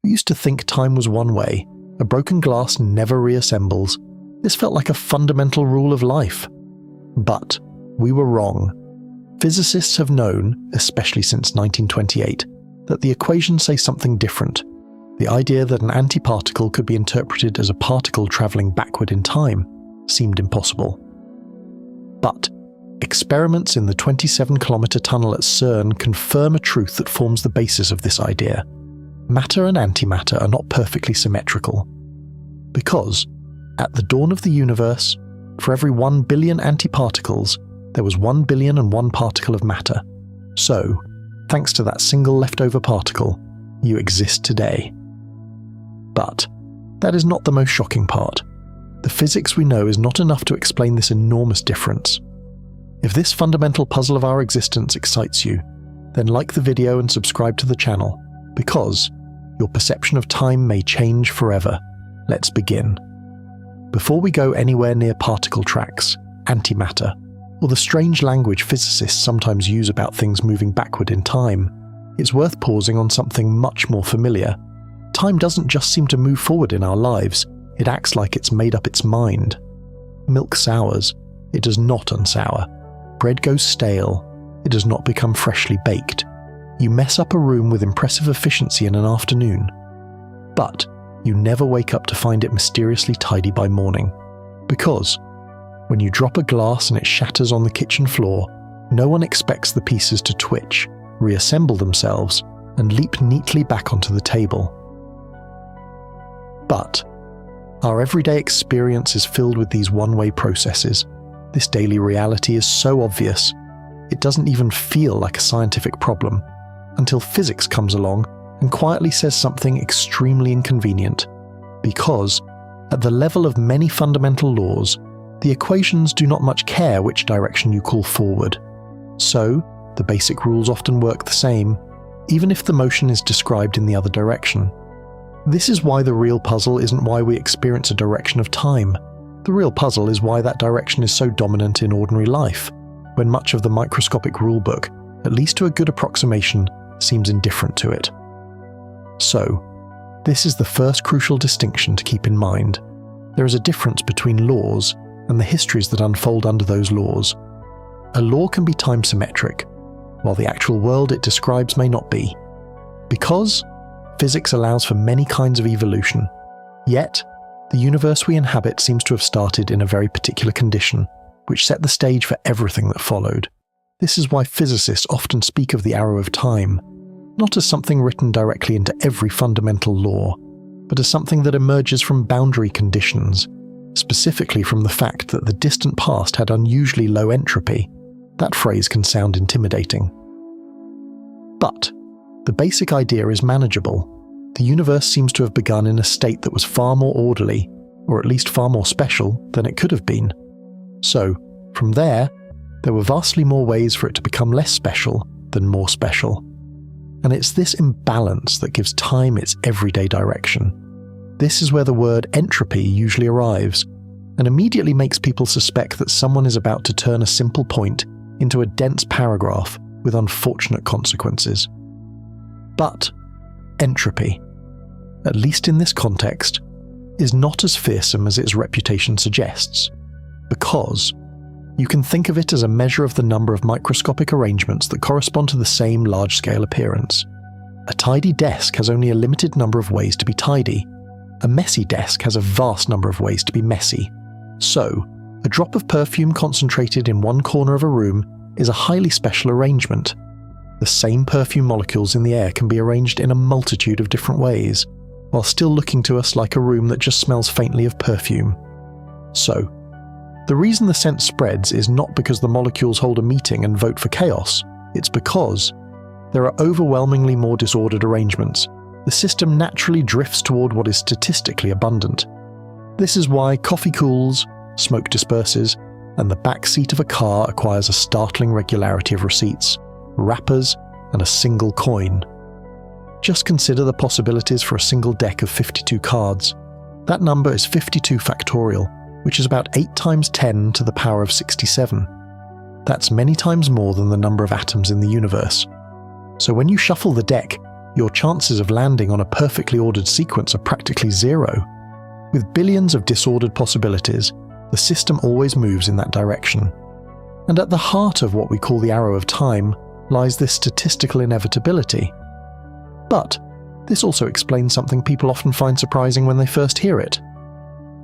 We used to think time was one way. A broken glass never reassembles. This felt like a fundamental rule of life. But we were wrong. Physicists have known, especially since 1928, that the equations say something different. The idea that an antiparticle could be interpreted as a particle travelling backward in time seemed impossible. But experiments in the 27-kilometre tunnel at CERN confirm a truth that forms the basis of this idea. Matter and antimatter are not perfectly symmetrical. Because, at the dawn of the universe, for every 1 billion antiparticles, there was 1 billion and 1 particle of matter. So, thanks to that single leftover particle, you exist today. But that is not the most shocking part. The physics we know is not enough to explain this enormous difference. If this fundamental puzzle of our existence excites you, then like the video and subscribe to the channel, because your perception of time may change forever. Let's begin. Before we go anywhere near particle tracks, antimatter, or the strange language physicists sometimes use about things moving backward in time, it's worth pausing on something much more familiar. Time doesn't just seem to move forward in our lives, it acts like it's made up its mind. Milk sours, it does not unsour. Bread goes stale, it does not become freshly baked. You mess up a room with impressive efficiency in an afternoon, but you never wake up to find it mysteriously tidy by morning. Because when you drop a glass and it shatters on the kitchen floor, no one expects the pieces to twitch, reassemble themselves, and leap neatly back onto the table. But our everyday experience is filled with these one-way processes. This daily reality is so obvious, it doesn't even feel like a scientific problem, until physics comes along and quietly says something extremely inconvenient. Because, at the level of many fundamental laws, the equations do not much care which direction you call forward. So, the basic rules often work the same, even if the motion is described in the other direction. This is why the real puzzle isn't why we experience a direction of time. The real puzzle is why that direction is so dominant in ordinary life, when much of the microscopic rulebook, at least to a good approximation, seems indifferent to it. So, this is the first crucial distinction to keep in mind. There is a difference between laws and the histories that unfold under those laws. A law can be time-symmetric, while the actual world it describes may not be. Because physics allows for many kinds of evolution, yet the universe we inhabit seems to have started in a very particular condition, which set the stage for everything that followed. This is why physicists often speak of the arrow of time, not as something written directly into every fundamental law, but as something that emerges from boundary conditions, specifically from the fact that the distant past had unusually low entropy. That phrase can sound intimidating. But the basic idea is manageable. The universe seems to have begun in a state that was far more orderly, or at least far more special, than it could have been. So, from there were vastly more ways for it to become less special than more special. And it's this imbalance that gives time its everyday direction. This is where the word entropy usually arrives, and immediately makes people suspect that someone is about to turn a simple point into a dense paragraph with unfortunate consequences. But entropy, at least in this context, is not as fearsome as its reputation suggests, because you can think of it as a measure of the number of microscopic arrangements that correspond to the same large-scale appearance. A tidy desk has only a limited number of ways to be tidy. A messy desk has a vast number of ways to be messy. So, a drop of perfume concentrated in one corner of a room is a highly special arrangement. The same perfume molecules in the air can be arranged in a multitude of different ways, while still looking to us like a room that just smells faintly of perfume. So, the reason the scent spreads is not because the molecules hold a meeting and vote for chaos, it's because there are overwhelmingly more disordered arrangements. The system naturally drifts toward what is statistically abundant. This is why coffee cools, smoke disperses, and the back seat of a car acquires a startling regularity of receipts, wrappers, and a single coin. Just consider the possibilities for a single deck of 52 cards. That number is 52 factorial, which is about 8 times 10 to the power of 67. That's many times more than the number of atoms in the universe. So when you shuffle the deck, your chances of landing on a perfectly ordered sequence are practically zero. With billions of disordered possibilities, the system always moves in that direction. And at the heart of what we call the arrow of time lies this statistical inevitability. But this also explains something people often find surprising when they first hear it.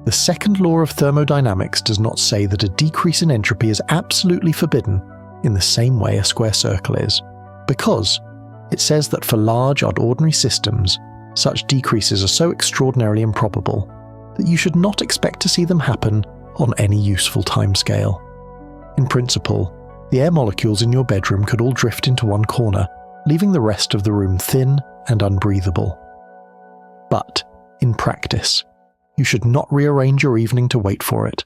The second law of thermodynamics does not say that a decrease in entropy is absolutely forbidden in the same way a square circle is, because it says that for large and ordinary systems, such decreases are so extraordinarily improbable that you should not expect to see them happen on any useful timescale. In principle, the air molecules in your bedroom could all drift into one corner, leaving the rest of the room thin and unbreathable. But, in practice, you should not rearrange your evening to wait for it.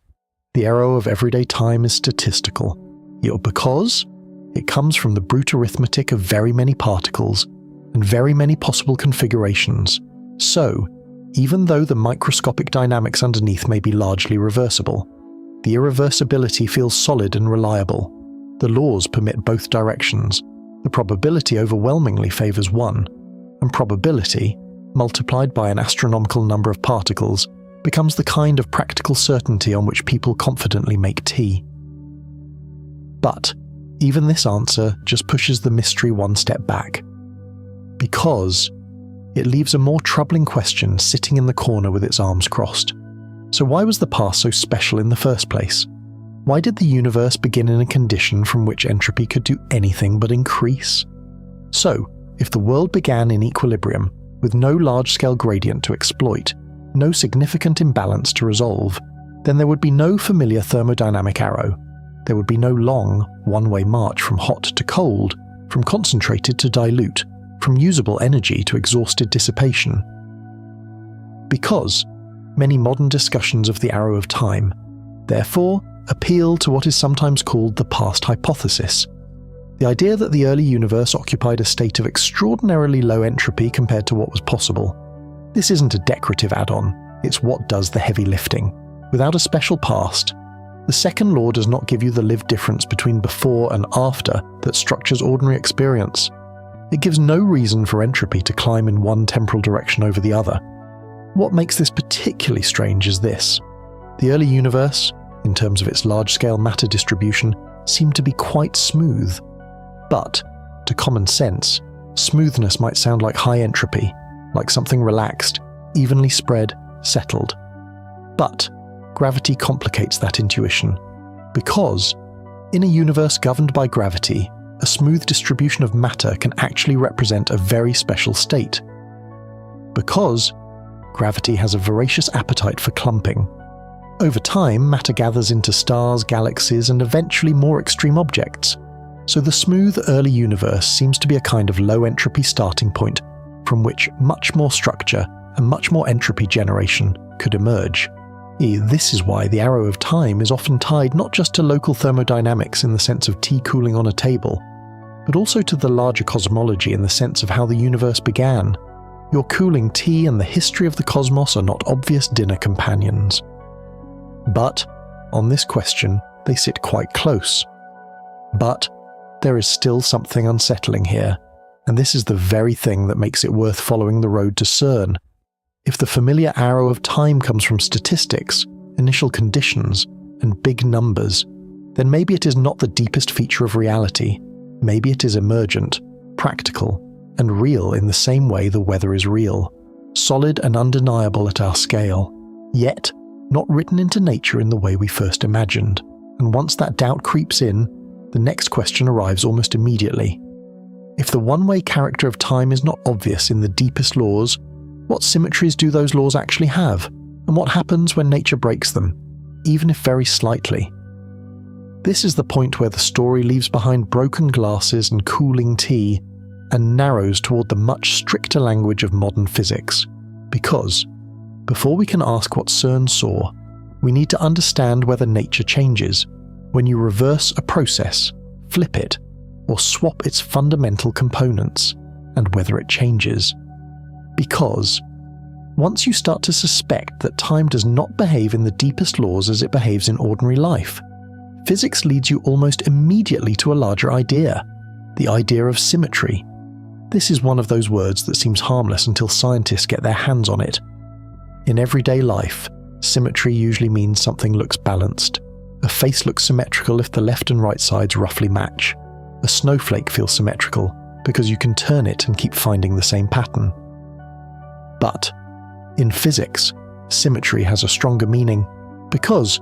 The arrow of everyday time is statistical, because it comes from the brute arithmetic of very many particles and very many possible configurations. So, even though the microscopic dynamics underneath may be largely reversible, the irreversibility feels solid and reliable. The laws permit both directions. The probability overwhelmingly favors one, and probability, multiplied by an astronomical number of particles, becomes the kind of practical certainty on which people confidently make tea. But even this answer just pushes the mystery one step back, because it leaves a more troubling question sitting in the corner with its arms crossed. So why was the past so special in the first place? Why did the universe begin in a condition from which entropy could do anything but increase? So, if the world began in equilibrium, with no large-scale gradient to exploit, no significant imbalance to resolve, then there would be no familiar thermodynamic arrow. There would be no long, one-way march from hot to cold, from concentrated to dilute, from usable energy to exhausted dissipation. Because many modern discussions of the arrow of time, therefore, appeal to what is sometimes called the past hypothesis, the idea that the early universe occupied a state of extraordinarily low entropy compared to what was possible. This isn't a decorative add-on, it's what does the heavy lifting. Without a special past, the second law does not give you the lived difference between before and after that structures ordinary experience. It gives no reason for entropy to climb in one temporal direction over the other. What makes this particularly strange is this. The early universe, in terms of its large-scale matter distribution, seemed to be quite smooth. But, to common sense, smoothness might sound like high entropy, like something relaxed, evenly spread, settled. But gravity complicates that intuition, because, in a universe governed by gravity, a smooth distribution of matter can actually represent a very special state. Because gravity has a voracious appetite for clumping. Over time, matter gathers into stars, galaxies, and eventually more extreme objects. So the smooth early universe seems to be a kind of low-entropy starting point from which much more structure and much more entropy generation could emerge. This is why the arrow of time is often tied not just to local thermodynamics in the sense of tea cooling on a table, but also to the larger cosmology in the sense of how the universe began. Your cooling tea and the history of the cosmos are not obvious dinner companions. But, on this question, they sit quite close. But, there is still something unsettling here, and this is the very thing that makes it worth following the road to CERN. If the familiar arrow of time comes from statistics, initial conditions, and big numbers, then maybe it is not the deepest feature of reality. Maybe it is emergent, practical, and real in the same way the weather is real, solid and undeniable at our scale, yet not written into nature in the way we first imagined. And once that doubt creeps in, the next question arrives almost immediately. If the one-way character of time is not obvious in the deepest laws, what symmetries do those laws actually have? And what happens when nature breaks them, even if very slightly? This is the point where the story leaves behind broken glasses and cooling tea, and narrows toward the much stricter language of modern physics. Because, before we can ask what CERN saw, we need to understand whether nature changes when you reverse a process, flip it, or swap its fundamental components, and whether it changes. Because, once you start to suspect that time does not behave in the deepest laws as it behaves in ordinary life, physics leads you almost immediately to a larger idea, the idea of symmetry. This is one of those words that seems harmless until scientists get their hands on it. In everyday life, symmetry usually means something looks balanced. A face looks symmetrical if the left and right sides roughly match. A snowflake feels symmetrical because you can turn it and keep finding the same pattern. But in physics, symmetry has a stronger meaning because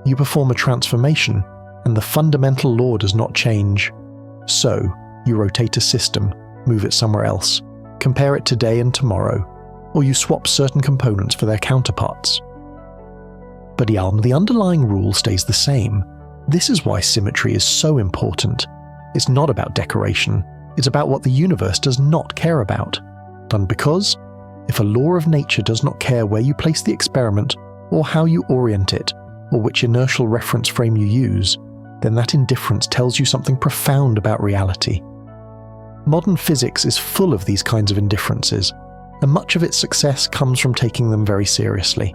you perform a transformation and the fundamental law does not change. So, you rotate a system, move it somewhere else, compare it today and tomorrow, or you swap certain components for their counterparts. But the underlying rule stays the same. This is why symmetry is so important. It's not about decoration, it's about what the universe does not care about. And because, if a law of nature does not care where you place the experiment, or how you orient it, or which inertial reference frame you use, then that indifference tells you something profound about reality. Modern physics is full of these kinds of indifferences, and much of its success comes from taking them very seriously.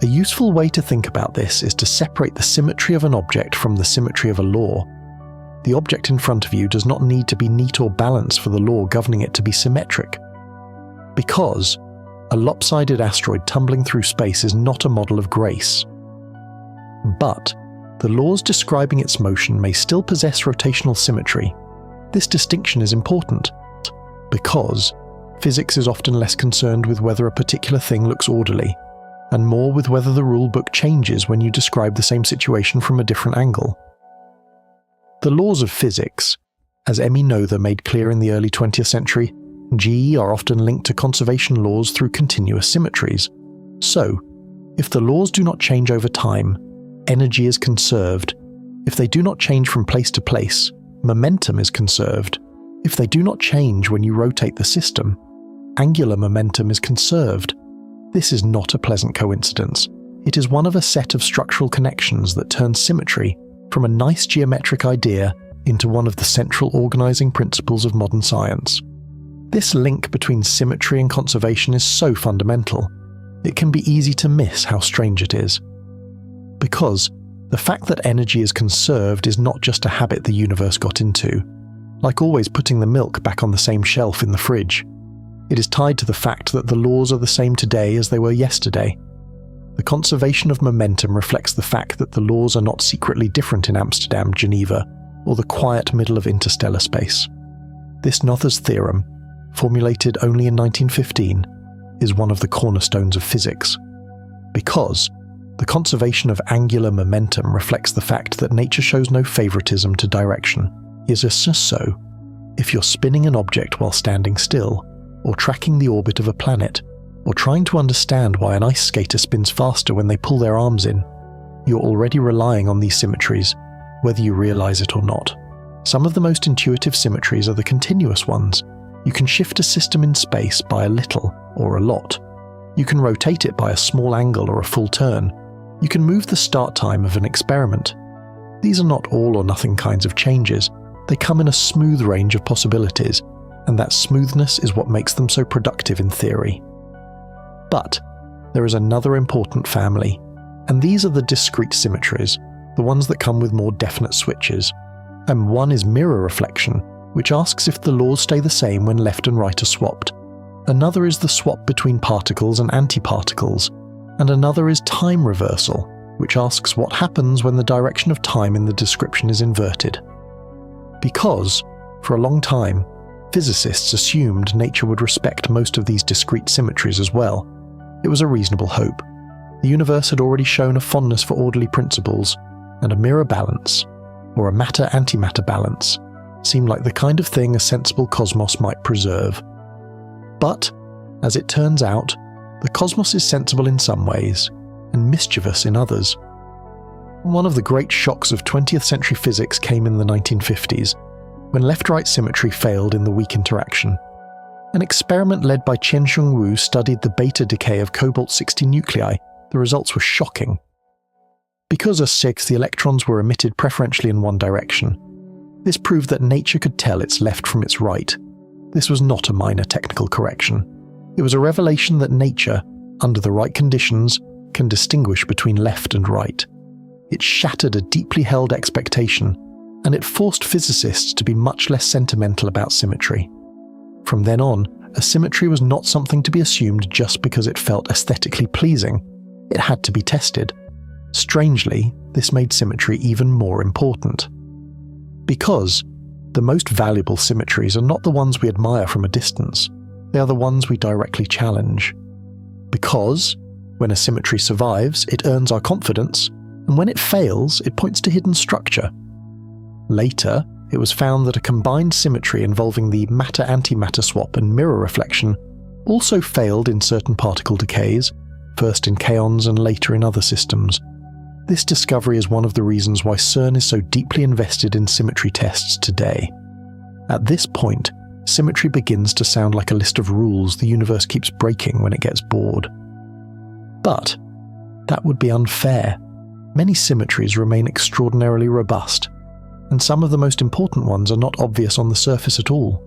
A useful way to think about this is to separate the symmetry of an object from the symmetry of a law. The object in front of you does not need to be neat or balanced for the law governing it to be symmetric. Because a lopsided asteroid tumbling through space is not a model of grace. But the laws describing its motion may still possess rotational symmetry. This distinction is important because physics is often less concerned with whether a particular thing looks orderly, and more with whether the rule book changes when you describe the same situation from a different angle. The laws of physics, as Emmy Noether made clear in the early 20th century, are often linked to conservation laws through continuous symmetries. So, if the laws do not change over time, energy is conserved. If they do not change from place to place, momentum is conserved. If they do not change when you rotate the system, angular momentum is conserved. This is not a pleasant coincidence. It is one of a set of structural connections that turn symmetry from a nice geometric idea into one of the central organizing principles of modern science. This link between symmetry and conservation is so fundamental, it can be easy to miss how strange it is. Because the fact that energy is conserved is not just a habit the universe got into, like always putting the milk back on the same shelf in the fridge. It is tied to the fact that the laws are the same today as they were yesterday. The conservation of momentum reflects the fact that the laws are not secretly different in Amsterdam, Geneva, or the quiet middle of interstellar space. This Noether's theorem, formulated only in 1915, is one of the cornerstones of physics. Because the conservation of angular momentum reflects the fact that nature shows no favoritism to direction. Is this so? If you're spinning an object while standing still, or tracking the orbit of a planet, or trying to understand why an ice skater spins faster when they pull their arms in, you're already relying on these symmetries, whether you realize it or not. Some of the most intuitive symmetries are the continuous ones. You can shift a system in space by a little or a lot. You can rotate it by a small angle or a full turn. You can move the start time of an experiment. These are not all or nothing kinds of changes. They come in a smooth range of possibilities, and that smoothness is what makes them so productive in theory. But there is another important family, and these are the discrete symmetries, the ones that come with more definite switches. And one is mirror reflection, which asks if the laws stay the same when left and right are swapped. Another is the swap between particles and antiparticles, and another is time reversal, which asks what happens when the direction of time in the description is inverted. Because, for a long time, physicists assumed nature would respect most of these discrete symmetries as well. It was a reasonable hope. The universe had already shown a fondness for orderly principles, and a mirror balance, or a matter-antimatter balance, seemed like the kind of thing a sensible cosmos might preserve. But, as it turns out, the cosmos is sensible in some ways, and mischievous in others. One of the great shocks of 20th century physics came in the 1950s, when left-right symmetry failed in the weak interaction. An experiment led by Chien-Shiung Wu studied the beta decay of cobalt-60 nuclei. The results were shocking. Because the electrons were emitted preferentially in one direction, this proved that nature could tell its left from its right. This was not a minor technical correction. It was a revelation that nature, under the right conditions, can distinguish between left and right. It shattered a deeply held expectation, and it forced physicists to be much less sentimental about symmetry. From then on, a symmetry was not something to be assumed just because it felt aesthetically pleasing. It had to be tested. Strangely, this made symmetry even more important. Because the most valuable symmetries are not the ones we admire from a distance, they are the ones we directly challenge. Because when a symmetry survives, it earns our confidence, and when it fails, it points to hidden structure. Later, it was found that a combined symmetry involving the matter-antimatter swap and mirror reflection also failed in certain particle decays, first in kaons and later in other systems. This discovery is one of the reasons why CERN is so deeply invested in symmetry tests today. At this point, symmetry begins to sound like a list of rules the universe keeps breaking when it gets bored. But that would be unfair. Many symmetries remain extraordinarily robust, and some of the most important ones are not obvious on the surface at all.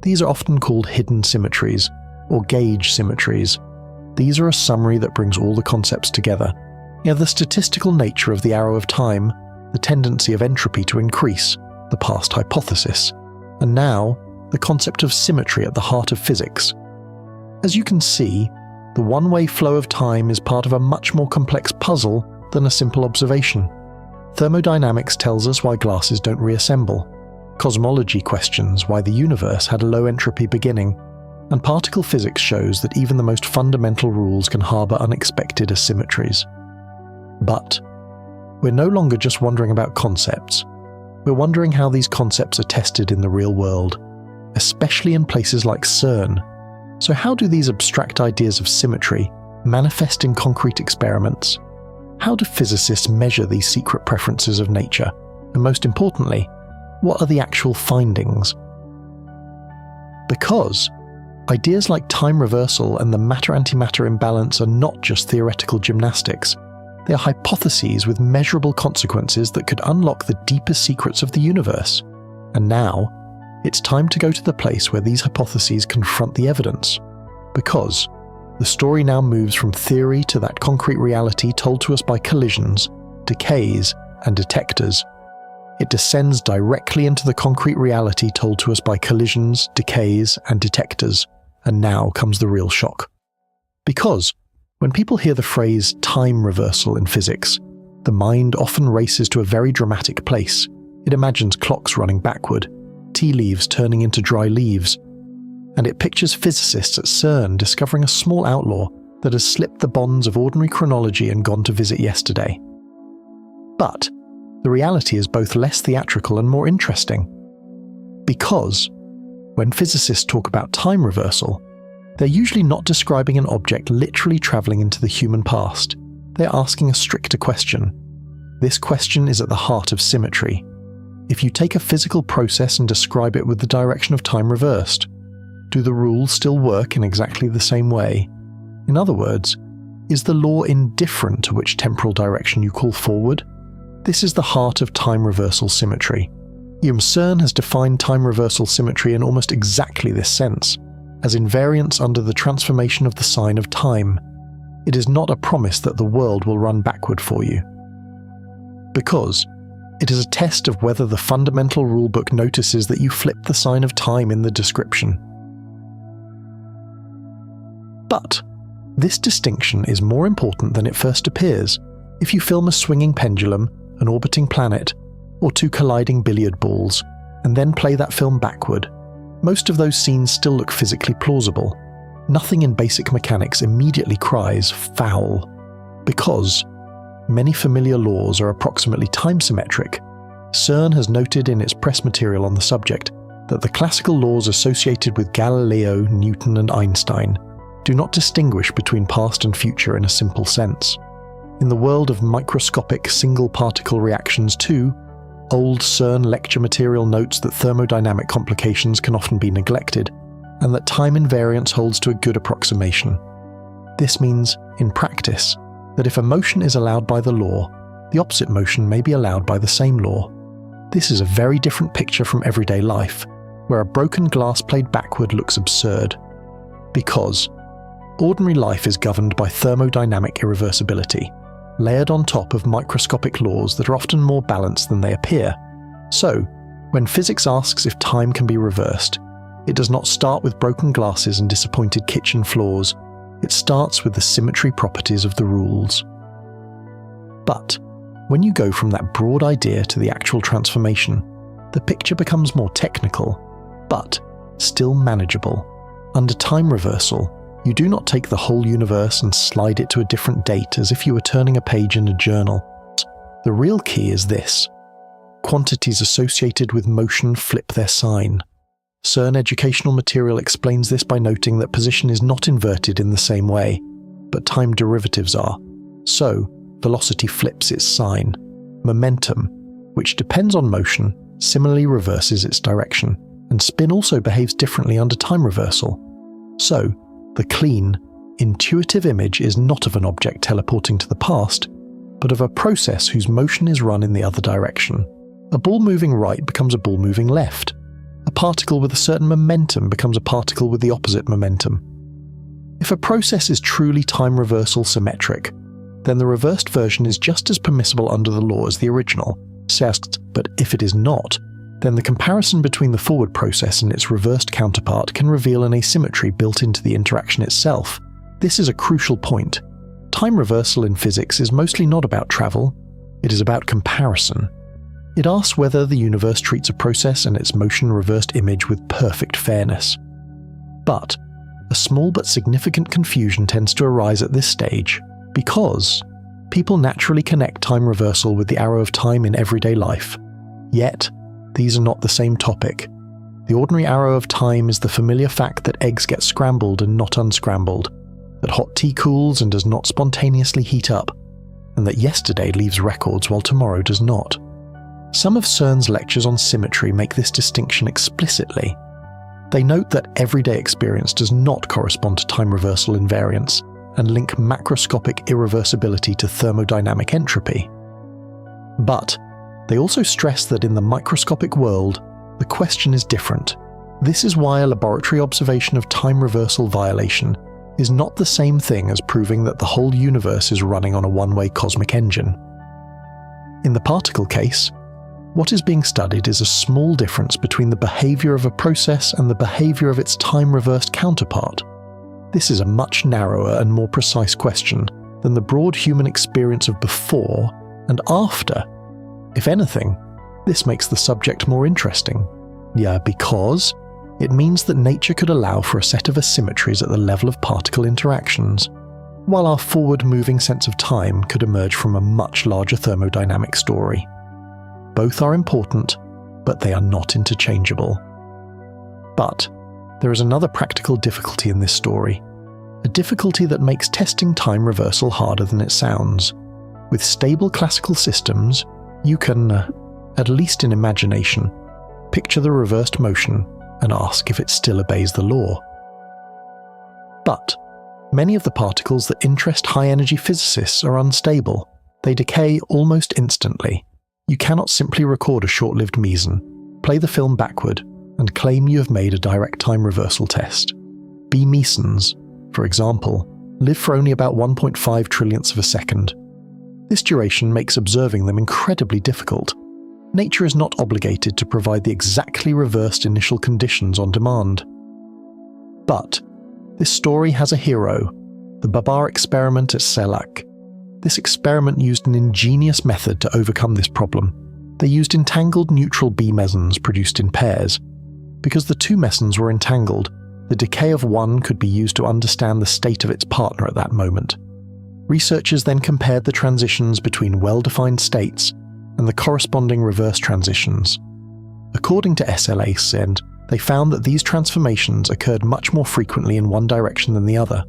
These are often called hidden symmetries, or gauge symmetries. These are a summary that brings all the concepts together. The statistical nature of the arrow of time, the tendency of entropy to increase, the past hypothesis, and now, the concept of symmetry at the heart of physics. As you can see, the one-way flow of time is part of a much more complex puzzle than a simple observation. Thermodynamics tells us why glasses don't reassemble. Cosmology questions why the universe had a low entropy beginning, and particle physics shows that even the most fundamental rules can harbour unexpected asymmetries. But we're no longer just wondering about concepts. We're wondering how these concepts are tested in the real world, especially in places like CERN. So how do these abstract ideas of symmetry manifest in concrete experiments? How do physicists measure these secret preferences of nature? And most importantly, what are the actual findings? Because ideas like time reversal and the matter-antimatter imbalance are not just theoretical gymnastics. They are hypotheses with measurable consequences that could unlock the deepest secrets of the universe. And now, it's time to go to the place where these hypotheses confront the evidence. Because the story now moves from theory to that concrete reality told to us by collisions, decays, and detectors. It descends directly into the concrete reality told to us by collisions, decays, and detectors. And now comes the real shock. Because when people hear the phrase time reversal in physics, the mind often races to a very dramatic place. It imagines clocks running backward, tea leaves turning into dry leaves, and it pictures physicists at CERN discovering a small outlaw that has slipped the bonds of ordinary chronology and gone to visit yesterday. But the reality is both less theatrical and more interesting. Because when physicists talk about time reversal, they're usually not describing an object literally travelling into the human past. They're asking a stricter question. This question is at the heart of symmetry. If you take a physical process and describe it with the direction of time reversed, do the rules still work in exactly the same way? In other words, is the law indifferent to which temporal direction you call forward? This is the heart of time reversal symmetry. CERN has defined time reversal symmetry in almost exactly this sense, as invariance under the transformation of the sign of time. It is not a promise that the world will run backward for you. Because it is a test of whether the fundamental rulebook notices that you flip the sign of time in the description. But this distinction is more important than it first appears. If you film a swinging pendulum, an orbiting planet, or two colliding billiard balls, and then play that film backward, most of those scenes still look physically plausible. Nothing in basic mechanics immediately cries foul, because many familiar laws are approximately time-symmetric. CERN has noted in its press material on the subject that the classical laws associated with Galileo, Newton, and Einstein do not distinguish between past and future in a simple sense. In the world of microscopic single-particle reactions too, old CERN lecture material notes that thermodynamic complications can often be neglected, and that time invariance holds to a good approximation. This means, in practice, that if a motion is allowed by the law, the opposite motion may be allowed by the same law. This is a very different picture from everyday life, where a broken glass played backward looks absurd. Because ordinary life is governed by thermodynamic irreversibility, layered on top of microscopic laws that are often more balanced than they appear. So, when physics asks if time can be reversed, It does not start with broken glasses and disappointed kitchen floors. It starts with the symmetry properties of the rules. But when you go from that broad idea to the actual transformation, the picture becomes more technical, but still manageable. Under time reversal, you do not take the whole universe and slide it to a different date as if you were turning a page in a journal. The real key is this: quantities associated with motion flip their sign. CERN educational material explains this by noting that position is not inverted in the same way, but time derivatives are. So, velocity flips its sign. Momentum, which depends on motion, similarly reverses its direction, and spin also behaves differently under time reversal. So, the clean, intuitive image is not of an object teleporting to the past, but of a process whose motion is run in the other direction. A ball moving right becomes a ball moving left. A particle with a certain momentum becomes a particle with the opposite momentum. If a process is truly time reversal symmetric, then the reversed version is just as permissible under the law as the original. But if it is not, then the comparison between the forward process and its reversed counterpart can reveal an asymmetry built into the interaction itself. This is a crucial point. Time reversal in physics is mostly not about travel, it is about comparison. It asks whether the universe treats a process and its motion reversed image with perfect fairness. But a small but significant confusion tends to arise at this stage, because people naturally connect time reversal with the arrow of time in everyday life. Yet, these are not the same topic. The ordinary arrow of time is the familiar fact that eggs get scrambled and not unscrambled, that hot tea cools and does not spontaneously heat up, and that yesterday leaves records while tomorrow does not. Some of CERN's lectures on symmetry make this distinction explicitly. They note that everyday experience does not correspond to time reversal invariance, and link macroscopic irreversibility to thermodynamic entropy. But they also stress that in the microscopic world, the question is different. This is why a laboratory observation of time reversal violation is not the same thing as proving that the whole universe is running on a one-way cosmic engine. In the particle case, what is being studied is a small difference between the behavior of a process and the behavior of its time-reversed counterpart. This is a much narrower and more precise question than the broad human experience of before and after. If anything, this makes the subject more interesting. Because it means that nature could allow for a set of asymmetries at the level of particle interactions, while our forward-moving sense of time could emerge from a much larger thermodynamic story. Both are important, but they are not interchangeable. But there is another practical difficulty in this story, a difficulty that makes testing time reversal harder than it sounds. With stable classical systems, you can, at least in imagination, picture the reversed motion and ask if it still obeys the law. But many of the particles that interest high-energy physicists are unstable. They decay almost instantly. You cannot simply record a short-lived meson, play the film backward, and claim you have made a direct time reversal test. B mesons, for example, live for only about 1.5 trillionths of a second. This duration makes observing them incredibly difficult. Nature is not obligated to provide the exactly reversed initial conditions on demand. But this story has a hero, the BaBar experiment at Selak. This experiment used an ingenious method to overcome this problem. They used entangled neutral B mesons produced in pairs. Because the two mesons were entangled, the decay of one could be used to understand the state of its partner at that moment. Researchers then compared the transitions between well-defined states and the corresponding reverse transitions. According to SLAC, they found that these transformations occurred much more frequently in one direction than the other.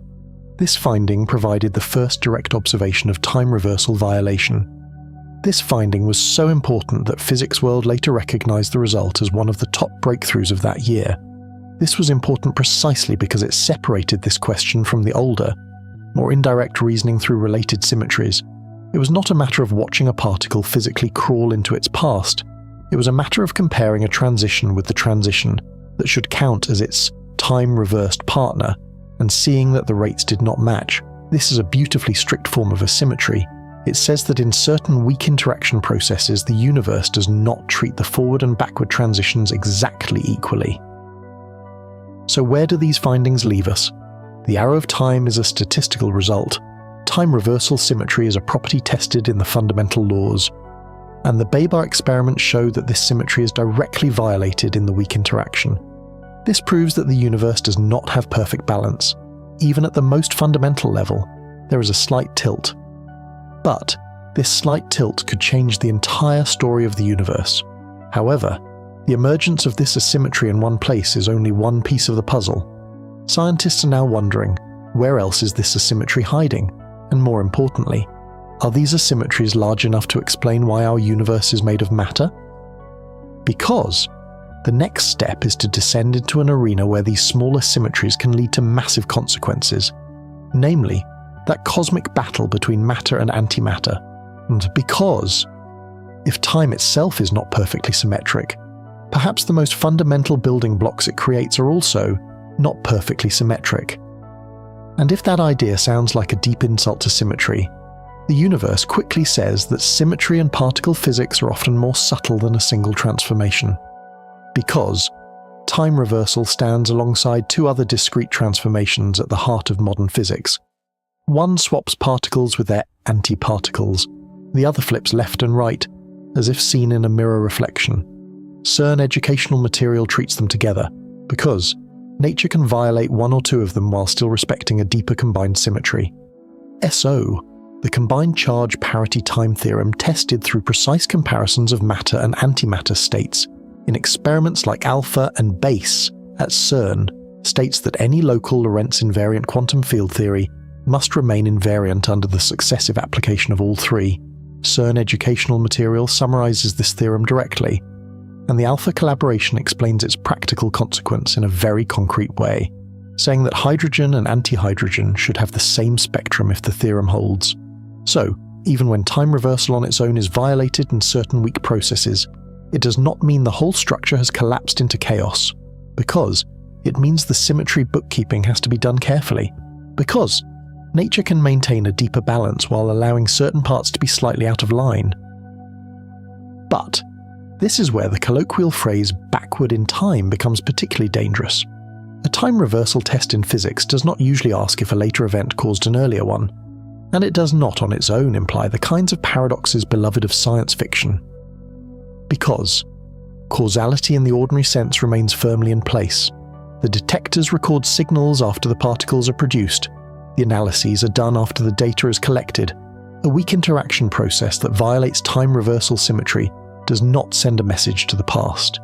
This finding provided the first direct observation of time reversal violation. This finding was so important that Physics World later recognized the result as one of the top breakthroughs of that year. This was important precisely because it separated this question from the older, more indirect reasoning through related symmetries. It was not a matter of watching a particle physically crawl into its past. It was a matter of comparing a transition with the transition that should count as its time-reversed partner, and seeing that the rates did not match. This is a beautifully strict form of asymmetry. It says that in certain weak interaction processes, the universe does not treat the forward and backward transitions exactly equally. So where do these findings leave us? The arrow of time is a statistical result. Time reversal symmetry is a property tested in the fundamental laws. And the BaBar experiments show that this symmetry is directly violated in the weak interaction. This proves that the universe does not have perfect balance. Even at the most fundamental level, there is a slight tilt. But this slight tilt could change the entire story of the universe. However, the emergence of this asymmetry in one place is only one piece of the puzzle. Scientists are now wondering, where else is this asymmetry hiding? And more importantly, are these asymmetries large enough to explain why our universe is made of matter? Because the next step is to descend into an arena where these small asymmetries can lead to massive consequences, namely, that cosmic battle between matter and antimatter. And because, if time itself is not perfectly symmetric, perhaps the most fundamental building blocks it creates are also not perfectly symmetric. And if that idea sounds like a deep insult to symmetry, the universe quickly says that symmetry and particle physics are often more subtle than a single transformation. Because time reversal stands alongside two other discrete transformations at the heart of modern physics. One swaps particles with their antiparticles, the other flips left and right, as if seen in a mirror reflection. CERN educational material treats them together, because nature can violate one or two of them while still respecting a deeper combined symmetry. SO, the combined charge parity time theorem tested through precise comparisons of matter and antimatter states in experiments like alpha and base at CERN, states that any local Lorentz invariant quantum field theory must remain invariant under the successive application of all three. CERN educational material summarizes this theorem directly, and the alpha collaboration explains its practical consequence in a very concrete way, saying that hydrogen and antihydrogen should have the same spectrum if the theorem holds. So, even when time reversal on its own is violated in certain weak processes, it does not mean the whole structure has collapsed into chaos, because it means the symmetry bookkeeping has to be done carefully, because nature can maintain a deeper balance while allowing certain parts to be slightly out of line. But this is where the colloquial phrase backward in time becomes particularly dangerous. A time reversal test in physics does not usually ask if a later event caused an earlier one, and it does not on its own imply the kinds of paradoxes beloved of science fiction. Because causality in the ordinary sense remains firmly in place. The detectors record signals after the particles are produced. The analyses are done after the data is collected. A weak interaction process that violates time reversal symmetry does not send a message to the past.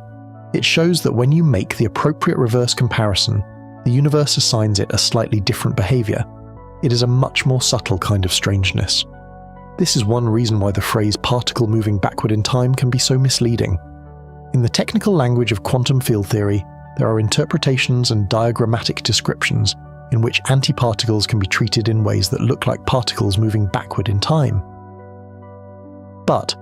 It shows that when you make the appropriate reverse comparison, the universe assigns it a slightly different behavior. It is a much more subtle kind of strangeness. This is one reason why the phrase particle moving backward in time can be so misleading. In the technical language of quantum field theory, there are interpretations and diagrammatic descriptions in which antiparticles can be treated in ways that look like particles moving backward in time. But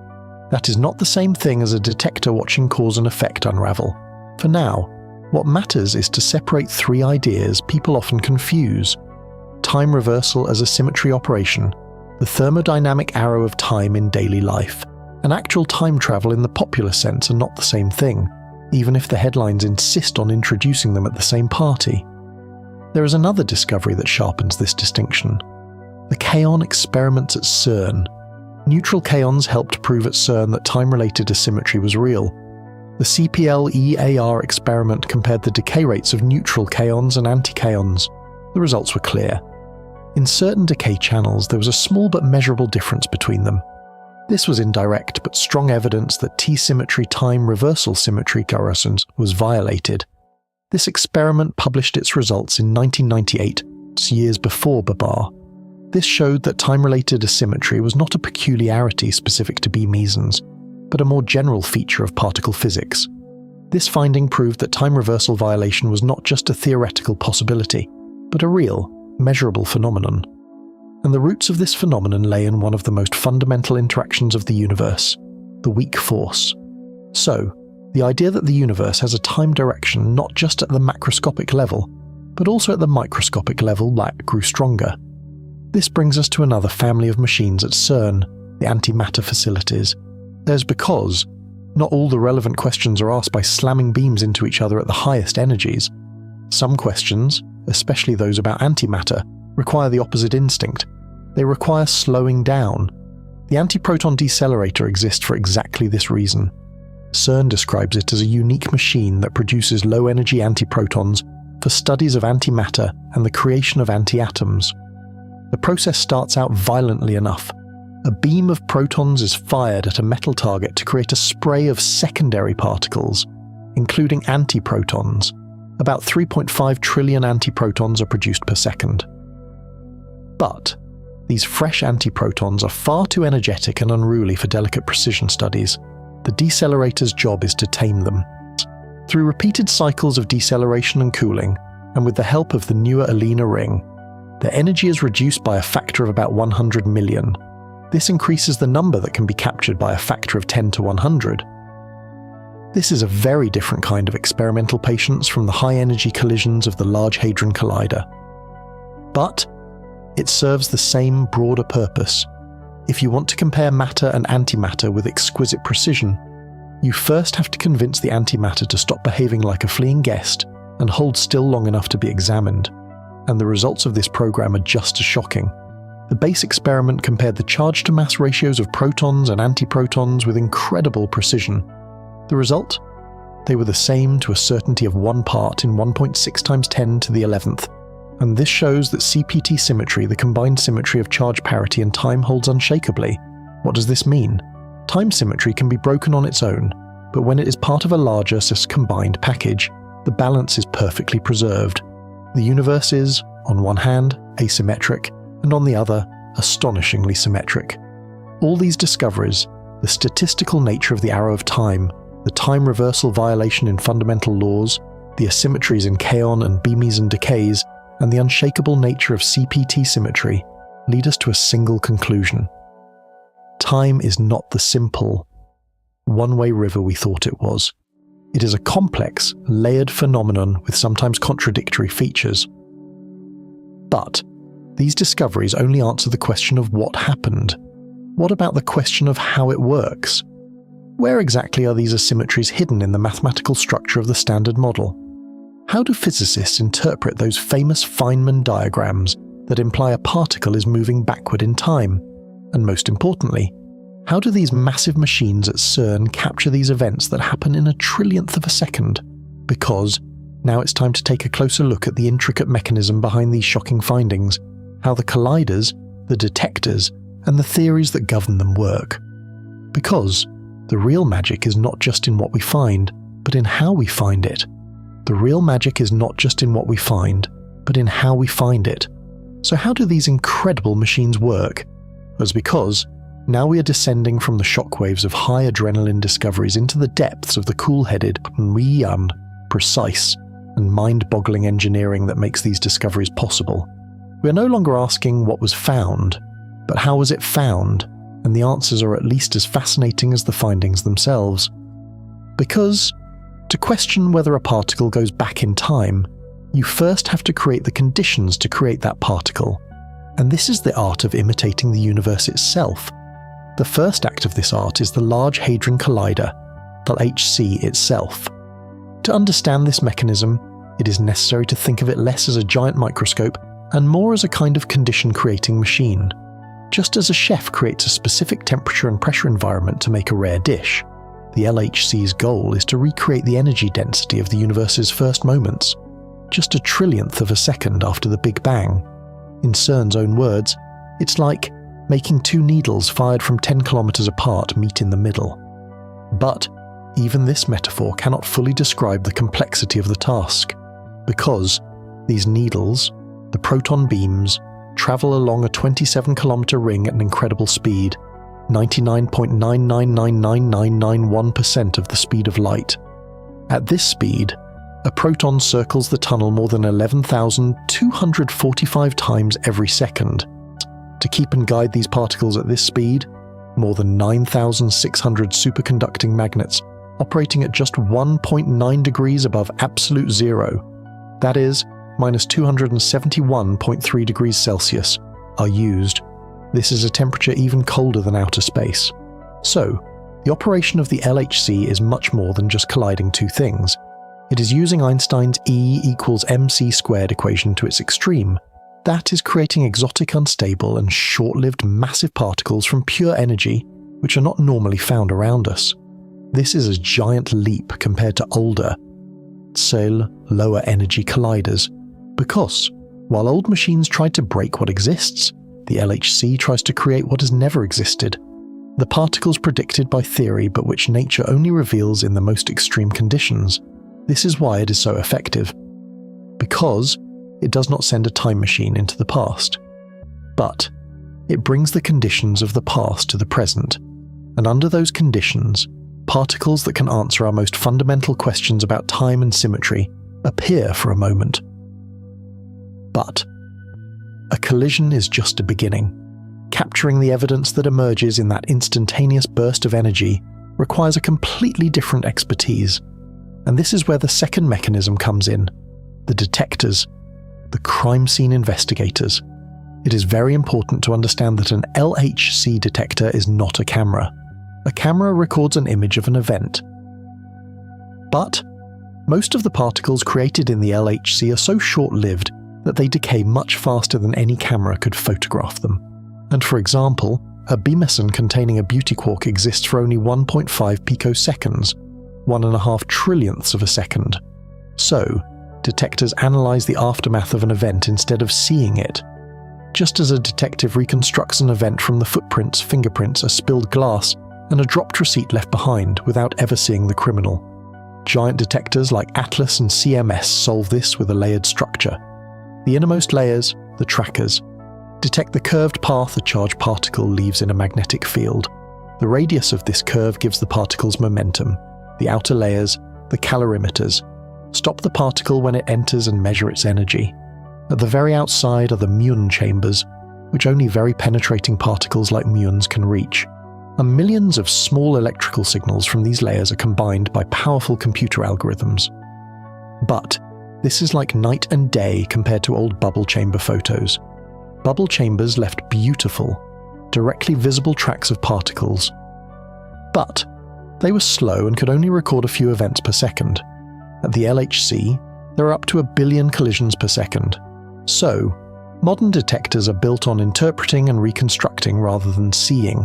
that is not the same thing as a detector watching cause and effect unravel. For now, what matters is to separate three ideas people often confuse: time reversal as a symmetry operation, the thermodynamic arrow of time in daily life, and actual time travel in the popular sense are not the same thing, even if the headlines insist on introducing them at the same party. There is another discovery that sharpens this distinction: the kaon experiments at CERN. Neutral kaons helped prove at CERN that time-related asymmetry was real. The CPL-EAR experiment compared the decay rates of neutral kaons and antikaons. The results were clear. In certain decay channels, there was a small but measurable difference between them. This was indirect but strong evidence that T-symmetry time reversal symmetry coefficient was violated. This experiment published its results in 1998, years before BaBar. This showed that time-related asymmetry was not a peculiarity specific to B mesons, but a more general feature of particle physics. This finding proved that time reversal violation was not just a theoretical possibility, but a real, measurable phenomenon. And the roots of this phenomenon lay in one of the most fundamental interactions of the universe, the weak force. So, the idea that the universe has a time direction not just at the macroscopic level, but also at the microscopic level grew stronger. This brings us to another family of machines at CERN, the antimatter facilities. There's because not all the relevant questions are asked by slamming beams into each other at the highest energies. Some questions, especially those about antimatter, require the opposite instinct. They require slowing down. The antiproton decelerator exists for exactly this reason. CERN describes it as a unique machine that produces low-energy antiprotons for studies of antimatter and the creation of antiatoms. The process starts out violently enough. A beam of protons is fired at a metal target to create a spray of secondary particles, including antiprotons. About 3.5 trillion antiprotons are produced per second. But these fresh antiprotons are far too energetic and unruly for delicate precision studies. The decelerator's job is to tame them. Through repeated cycles of deceleration and cooling, and with the help of the newer Alina ring, their energy is reduced by a factor of about 100 million. This increases the number that can be captured by a factor of 10 to 100. This is a very different kind of experimental patience from the high-energy collisions of the Large Hadron Collider. But it serves the same broader purpose. If you want to compare matter and antimatter with exquisite precision, you first have to convince the antimatter to stop behaving like a fleeing guest and hold still long enough to be examined. And the results of this program are just as shocking. The base experiment compared the charge-to-mass ratios of protons and antiprotons with incredible precision. The result? They were the same to a certainty of 1 part in 1.6 times 10 to the 11th. And this shows that CPT symmetry, the combined symmetry of charge parity and time, holds unshakably. What does this mean? Time symmetry can be broken on its own, but when it is part of a larger, combined package, the balance is perfectly preserved. The universe is, on one hand, asymmetric, and on the other, astonishingly symmetric. All these discoveries, the statistical nature of the arrow of time, the time reversal violation in fundamental laws, the asymmetries in kaon and beamies and decays, and the unshakable nature of CPT symmetry, lead us to a single conclusion. Time is not the simple, one-way river we thought it was. It is a complex, layered phenomenon with sometimes contradictory features. But these discoveries only answer the question of what happened. What about the question of how it works? Where exactly are these asymmetries hidden in the mathematical structure of the Standard Model? How do physicists interpret those famous Feynman diagrams that imply a particle is moving backward in time? And most importantly, how do these massive machines at CERN capture these events that happen in a trillionth of a second? Because now it's time to take a closer look at the intricate mechanism behind these shocking findings, how the colliders, the detectors, and the theories that govern them work. Because the real magic is not just in what we find, but in how we find it. The real magic is not just in what we find, but in how we find it. So how do these incredible machines work? It's because now we are descending from the shockwaves of high adrenaline discoveries into the depths of the cool-headed, precise, and mind-boggling engineering that makes these discoveries possible. We are no longer asking what was found, but how was it found, and the answers are at least as fascinating as the findings themselves. Because, to question whether a particle goes back in time, you first have to create the conditions to create that particle, and this is the art of imitating the universe itself. The first act of this art is the Large Hadron Collider, LHC itself. To understand this mechanism, it is necessary to think of it less as a giant microscope and more as a kind of condition-creating machine. Just as a chef creates a specific temperature and pressure environment to make a rare dish, the LHC's goal is to recreate the energy density of the universe's first moments, just a trillionth of a second after the Big Bang. In CERN's own words, it's like making two needles fired from 10 kilometers apart meet in the middle. But even this metaphor cannot fully describe the complexity of the task, because these needles, the proton beams, travel along a 27-kilometer ring at an incredible speed, 99.9999991% of the speed of light. At this speed, a proton circles the tunnel more than 11,245 times every second. To keep and guide these particles at this speed, more than 9,600 superconducting magnets operating at just 1.9 degrees above absolute zero, that is, minus 271.3 degrees Celsius, are used. This is a temperature even colder than outer space. So, the operation of the LHC is much more than just colliding two things. It is using Einstein's E equals mc squared equation to its extreme. That is creating exotic, unstable, and short-lived massive particles from pure energy, which are not normally found around us. This is a giant leap compared to older, lower energy colliders, because while old machines tried to break what exists, the LHC tries to create what has never existed. The particles predicted by theory but which nature only reveals in the most extreme conditions. This is why it is so effective. Because it does not send a time machine into the past. But it brings the conditions of the past to the present, and under those conditions, particles that can answer our most fundamental questions about time and symmetry appear for a moment. But a collision is just a beginning. Capturing the evidence that emerges in that instantaneous burst of energy requires a completely different expertise. And this is where the second mechanism comes in, the detectors, the crime scene investigators. It is very important to understand that an LHC detector is not a camera. A camera records an image of an event. But most of the particles created in the LHC are so short-lived that they decay much faster than any camera could photograph them. And for example, a B-meson containing a beauty quark exists for only 1.5 picoseconds, 1.5 trillionths of a second. So, detectors analyze the aftermath of an event instead of seeing it. Just as a detective reconstructs an event from the footprints, fingerprints, a spilled glass, and a dropped receipt left behind without ever seeing the criminal. Giant detectors like ATLAS and CMS solve this with a layered structure. The innermost layers, the trackers, detect the curved path a charged particle leaves in a magnetic field. The radius of this curve gives the particle's momentum. The outer layers, the calorimeters, stop the particle when it enters and measure its energy. At the very outside are the muon chambers, which only very penetrating particles like muons can reach. And millions of small electrical signals from these layers are combined by powerful computer algorithms. But this is like night and day compared to old bubble chamber photos. Bubble chambers left beautiful, directly visible tracks of particles. But they were slow and could only record a few events per second. At the LHC, there are up to 1 billion collisions per second. So, modern detectors are built on interpreting and reconstructing rather than seeing.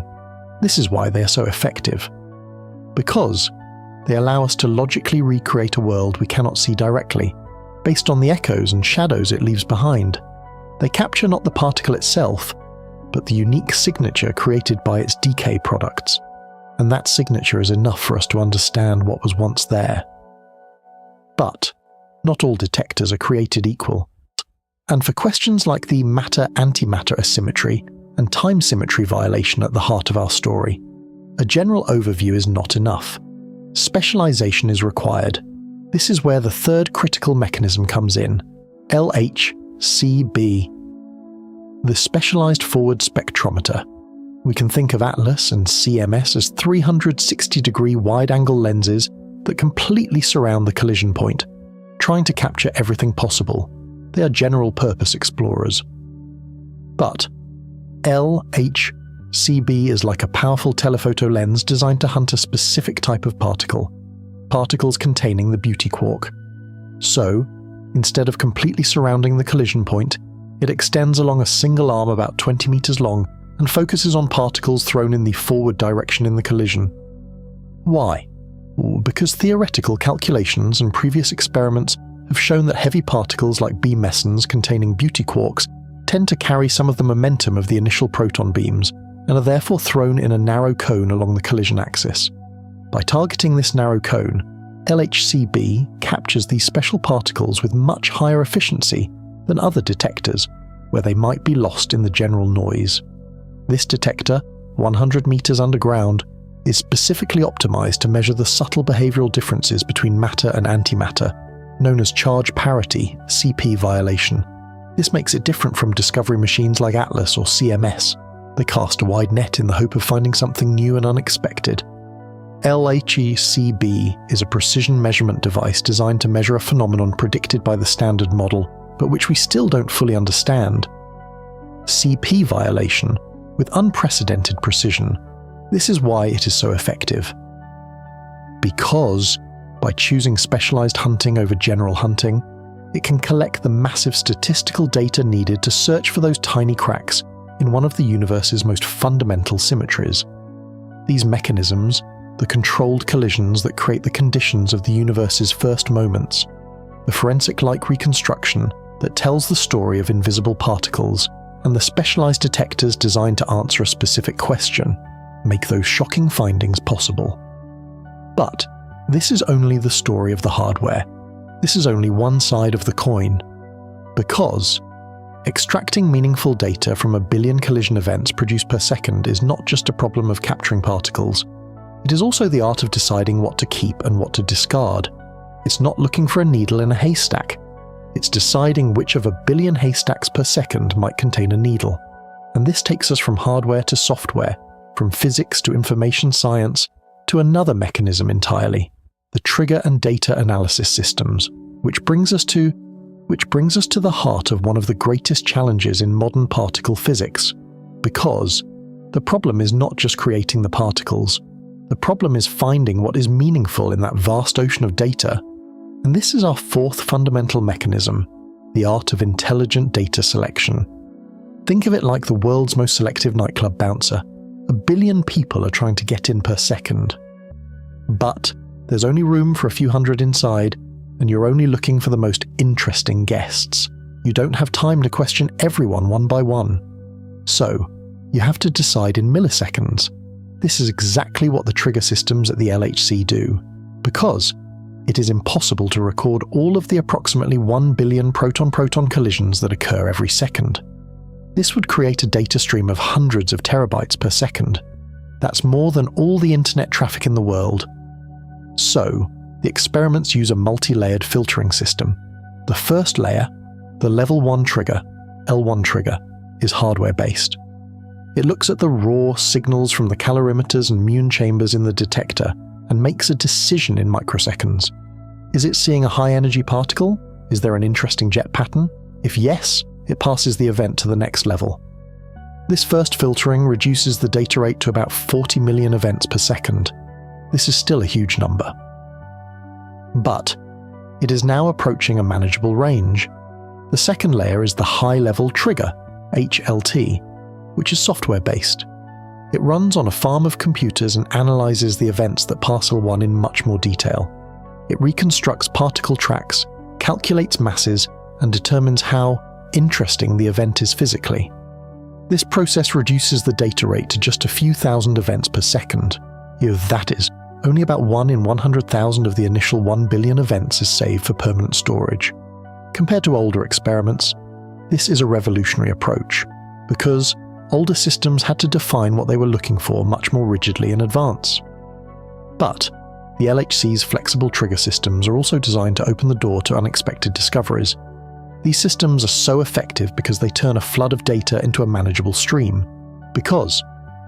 This is why they are so effective. Because they allow us to logically recreate a world we cannot see directly, based on the echoes and shadows it leaves behind. They capture not the particle itself, but the unique signature created by its decay products. And that signature is enough for us to understand what was once there. But not all detectors are created equal. And for questions like the matter-antimatter asymmetry and time symmetry violation at the heart of our story, a general overview is not enough. Specialization is required. This is where the third critical mechanism comes in, LHCb, the specialized forward spectrometer. We can think of ATLAS and CMS as 360-degree wide-angle lenses that completely surround the collision point, trying to capture everything possible. They are general-purpose explorers. But LHCb is like a powerful telephoto lens designed to hunt a specific type of particle, particles containing the beauty quark. So, instead of completely surrounding the collision point, it extends along a single arm about 20 meters long and focuses on particles thrown in the forward direction in the collision. Why? Because theoretical calculations and previous experiments have shown that heavy particles like B-mesons containing beauty quarks tend to carry some of the momentum of the initial proton beams and are therefore thrown in a narrow cone along the collision axis. By targeting this narrow cone, LHCb captures these special particles with much higher efficiency than other detectors, where they might be lost in the general noise. This detector, 100 meters underground, is specifically optimized to measure the subtle behavioral differences between matter and antimatter, known as charge parity, CP violation. This makes it different from discovery machines like ATLAS or CMS. They cast a wide net in the hope of finding something new and unexpected. LHCb is a precision measurement device designed to measure a phenomenon predicted by the standard model, but which we still don't fully understand. CP violation, with unprecedented precision. This is why it is so effective. Because by choosing specialized hunting over general hunting, it can collect the massive statistical data needed to search for those tiny cracks in one of the universe's most fundamental symmetries. These mechanisms, the controlled collisions that create the conditions of the universe's first moments, the forensic-like reconstruction that tells the story of invisible particles, and the specialized detectors designed to answer a specific question, make those shocking findings possible. But this is only the story of the hardware. This is only one side of the coin. Because extracting meaningful data from 1 billion collision events produced per second is not just a problem of capturing particles. It is also the art of deciding what to keep and what to discard. It's not looking for a needle in a haystack. It's deciding which of 1 billion haystacks per second might contain a needle. And this takes us from hardware to software, from physics to information science, to another mechanism entirely, the trigger and data analysis systems, which brings us to the heart of one of the greatest challenges in modern particle physics. Because the problem is not just creating the particles. The problem is finding what is meaningful in that vast ocean of data. And this is our fourth fundamental mechanism, the art of intelligent data selection. Think of it like the world's most selective nightclub bouncer. 1 billion people are trying to get in per second. But there's only room for a few hundred inside, and you're only looking for the most interesting guests. You don't have time to question everyone one by one. So, you have to decide in milliseconds. This is exactly what the trigger systems at the LHC do, because it is impossible to record all of the approximately 1 billion proton-proton collisions that occur every second. This would create a data stream of hundreds of terabytes per second. That's more than all the internet traffic in the world. So, the experiments use a multi-layered filtering system. The first layer, the level 1 trigger, L1 trigger, is hardware-based. It looks at the raw signals from the calorimeters and muon chambers in the detector and makes a decision in microseconds. Is it seeing a high-energy particle? Is there an interesting jet pattern? If yes, it passes the event to the next level. This first filtering reduces the data rate to about 40 million events per second. This is still a huge number. But it is now approaching a manageable range. The second layer is the high-level trigger, HLT, which is software-based. It runs on a farm of computers and analyzes the events that pass L1 in much more detail. It reconstructs particle tracks, calculates masses, and determines how interesting the event is physically. This process reduces the data rate to just a few thousand events per second. That is, only about 1 in 100,000 of the initial 1 billion events is saved for permanent storage. Compared to older experiments, this is a revolutionary approach, because older systems had to define what they were looking for much more rigidly in advance. But the LHC's flexible trigger systems are also designed to open the door to unexpected discoveries. These systems are so effective because they turn a flood of data into a manageable stream. Because,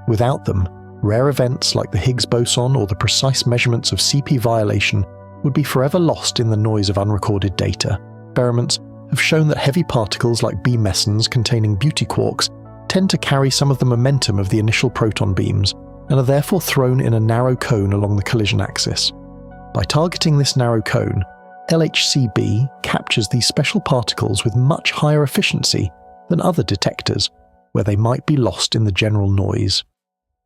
without them, rare events like the Higgs boson or the precise measurements of CP violation would be forever lost in the noise of unrecorded data. Experiments have shown that heavy particles like B mesons containing beauty quarks tend to carry some of the momentum of the initial proton beams and are therefore thrown in a narrow cone along the collision axis. By targeting this narrow cone, LHCb captures these special particles with much higher efficiency than other detectors, where they might be lost in the general noise.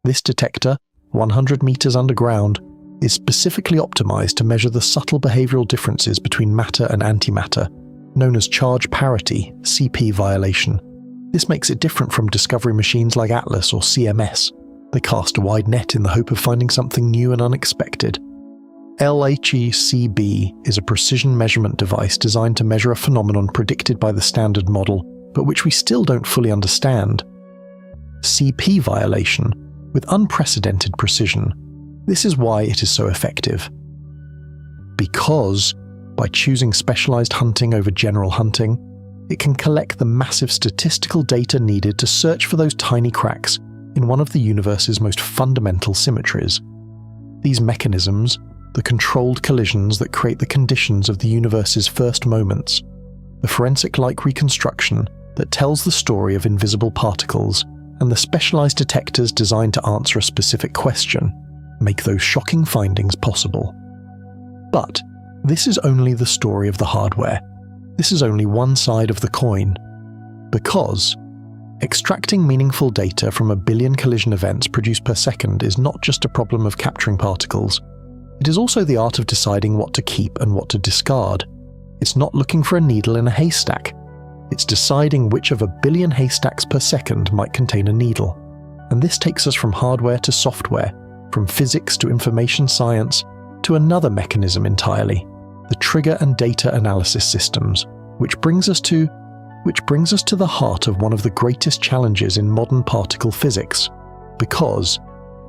This detector, 100 meters underground, is specifically optimized to measure the subtle behavioral differences between matter and antimatter, known as charge parity, CP violation. This makes it different from discovery machines like Atlas or CMS. They cast a wide net in the hope of finding something new and unexpected. LHCb is a precision measurement device designed to measure a phenomenon predicted by the standard model, but which we still don't fully understand. CP violation, with unprecedented precision. This is why it is so effective. Because, by choosing specialized hunting over general hunting, it can collect the massive statistical data needed to search for those tiny cracks in one of the universe's most fundamental symmetries. These mechanisms, the controlled collisions that create the conditions of the universe's first moments, the forensic-like reconstruction that tells the story of invisible particles, and the specialized detectors designed to answer a specific question, make those shocking findings possible. But this is only the story of the hardware. This is only one side of the coin. Because extracting meaningful data from 1 billion collision events produced per second is not just a problem of capturing particles. It is also the art of deciding what to keep and what to discard. It's not looking for a needle in a haystack. It's deciding which of 1 billion haystacks per second might contain a needle. And this takes us from hardware to software, from physics to information science, to another mechanism entirely, the trigger and data analysis systems, which brings us to the heart of one of the greatest challenges in modern particle physics. Because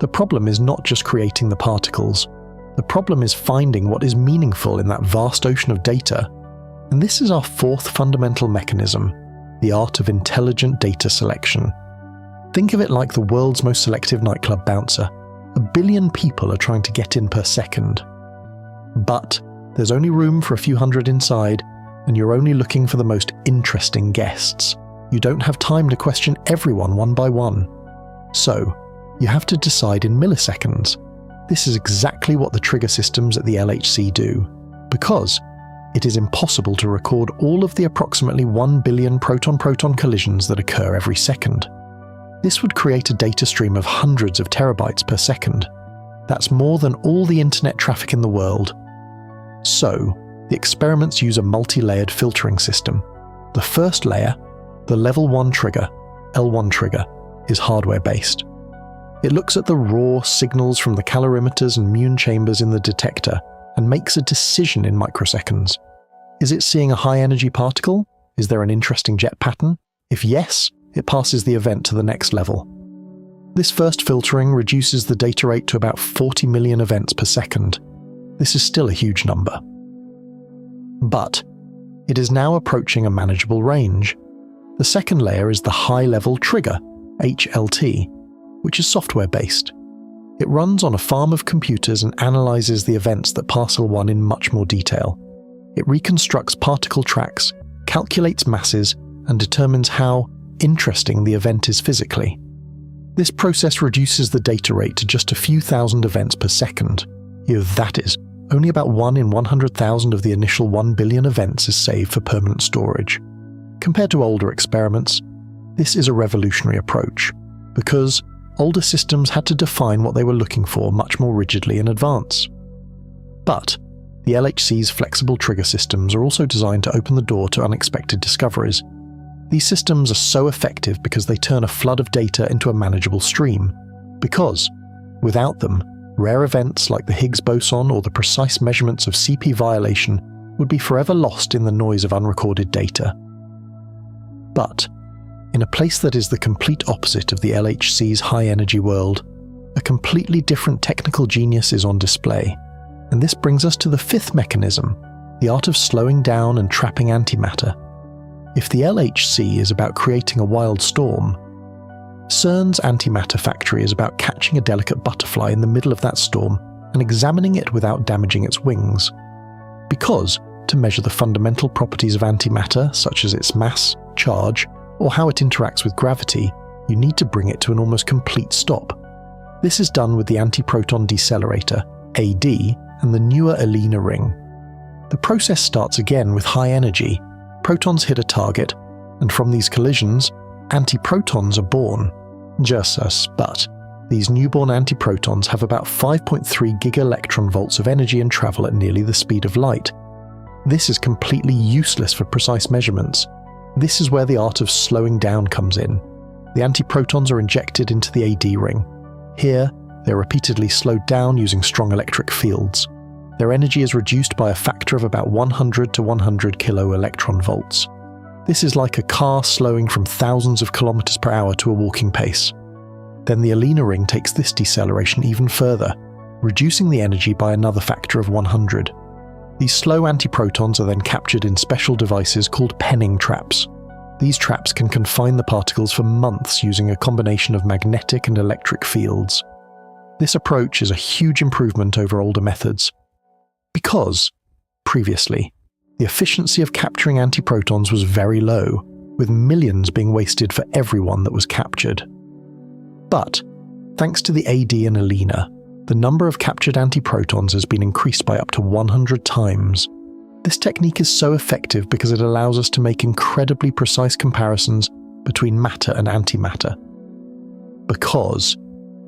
the problem is not just creating the particles. The problem is finding what is meaningful in that vast ocean of data. And this is our fourth fundamental mechanism, the art of intelligent data selection. Think of it like the world's most selective nightclub bouncer. 1 billion people are trying to get in per second. But there's only room for a few hundred inside, and you're only looking for the most interesting guests. You don't have time to question everyone one by one. So, you have to decide in milliseconds. This is exactly what the trigger systems at the LHC do. Because it is impossible to record all of the approximately 1 billion proton-proton collisions that occur every second. This would create a data stream of hundreds of terabytes per second. That's more than all the internet traffic in the world. So, the experiments use a multi-layered filtering system. The first layer, the level 1 trigger, L1 trigger, is hardware-based. It looks at the raw signals from the calorimeters and muon chambers in the detector and makes a decision in microseconds. Is it seeing a high-energy particle? Is there an interesting jet pattern? If yes, it passes the event to the next level. This first filtering reduces the data rate to about 40 million events per second. This is still a huge number. But it is now approaching a manageable range. The second layer is the high-level trigger, HLT, which is software-based. It runs on a farm of computers and analyzes the events that pass L1 in much more detail. It reconstructs particle tracks, calculates masses, and determines how interesting the event is physically. This process reduces the data rate to just a few thousand events per second. That is, only about 1 in 100,000 of the initial 1 billion events is saved for permanent storage. Compared to older experiments, this is a revolutionary approach, because older systems had to define what they were looking for much more rigidly in advance. But the LHC's flexible trigger systems are also designed to open the door to unexpected discoveries. These systems are so effective because they turn a flood of data into a manageable stream. Because, without them, rare events like the Higgs boson or the precise measurements of CP violation would be forever lost in the noise of unrecorded data. But, in a place that is the complete opposite of the LHC's high-energy world, a completely different technical genius is on display. And this brings us to the fifth mechanism, the art of slowing down and trapping antimatter. If the LHC is about creating a wild storm, CERN's antimatter factory is about catching a delicate butterfly in the middle of that storm and examining it without damaging its wings. Because, to measure the fundamental properties of antimatter, such as its mass, charge, or how it interacts with gravity, you need to bring it to an almost complete stop. This is done with the antiproton decelerator, AD, and the newer ELINA ring. The process starts again with high energy. Protons hit a target, and from these collisions, antiprotons are born. But these newborn antiprotons have about 5.3 gigaelectronvolts of energy and travel at nearly the speed of light. This is completely useless for precise measurements. This is where the art of slowing down comes in. The antiprotons are injected into the AD ring. Here, they're repeatedly slowed down using strong electric fields. Their energy is reduced by a factor of about 100 to 100 kiloelectronvolts. This is like a car slowing from thousands of kilometers per hour to a walking pace. Then the ELINA ring takes this deceleration even further, reducing the energy by another factor of 100. These slow antiprotons are then captured in special devices called penning traps. These traps can confine the particles for months using a combination of magnetic and electric fields. This approach is a huge improvement over older methods. Because, previously, the efficiency of capturing antiprotons was very low, with millions being wasted for every one that was captured. But, thanks to the AD and ELINA, the number of captured antiprotons has been increased by up to 100 times. This technique is so effective because it allows us to make incredibly precise comparisons between matter and antimatter. Because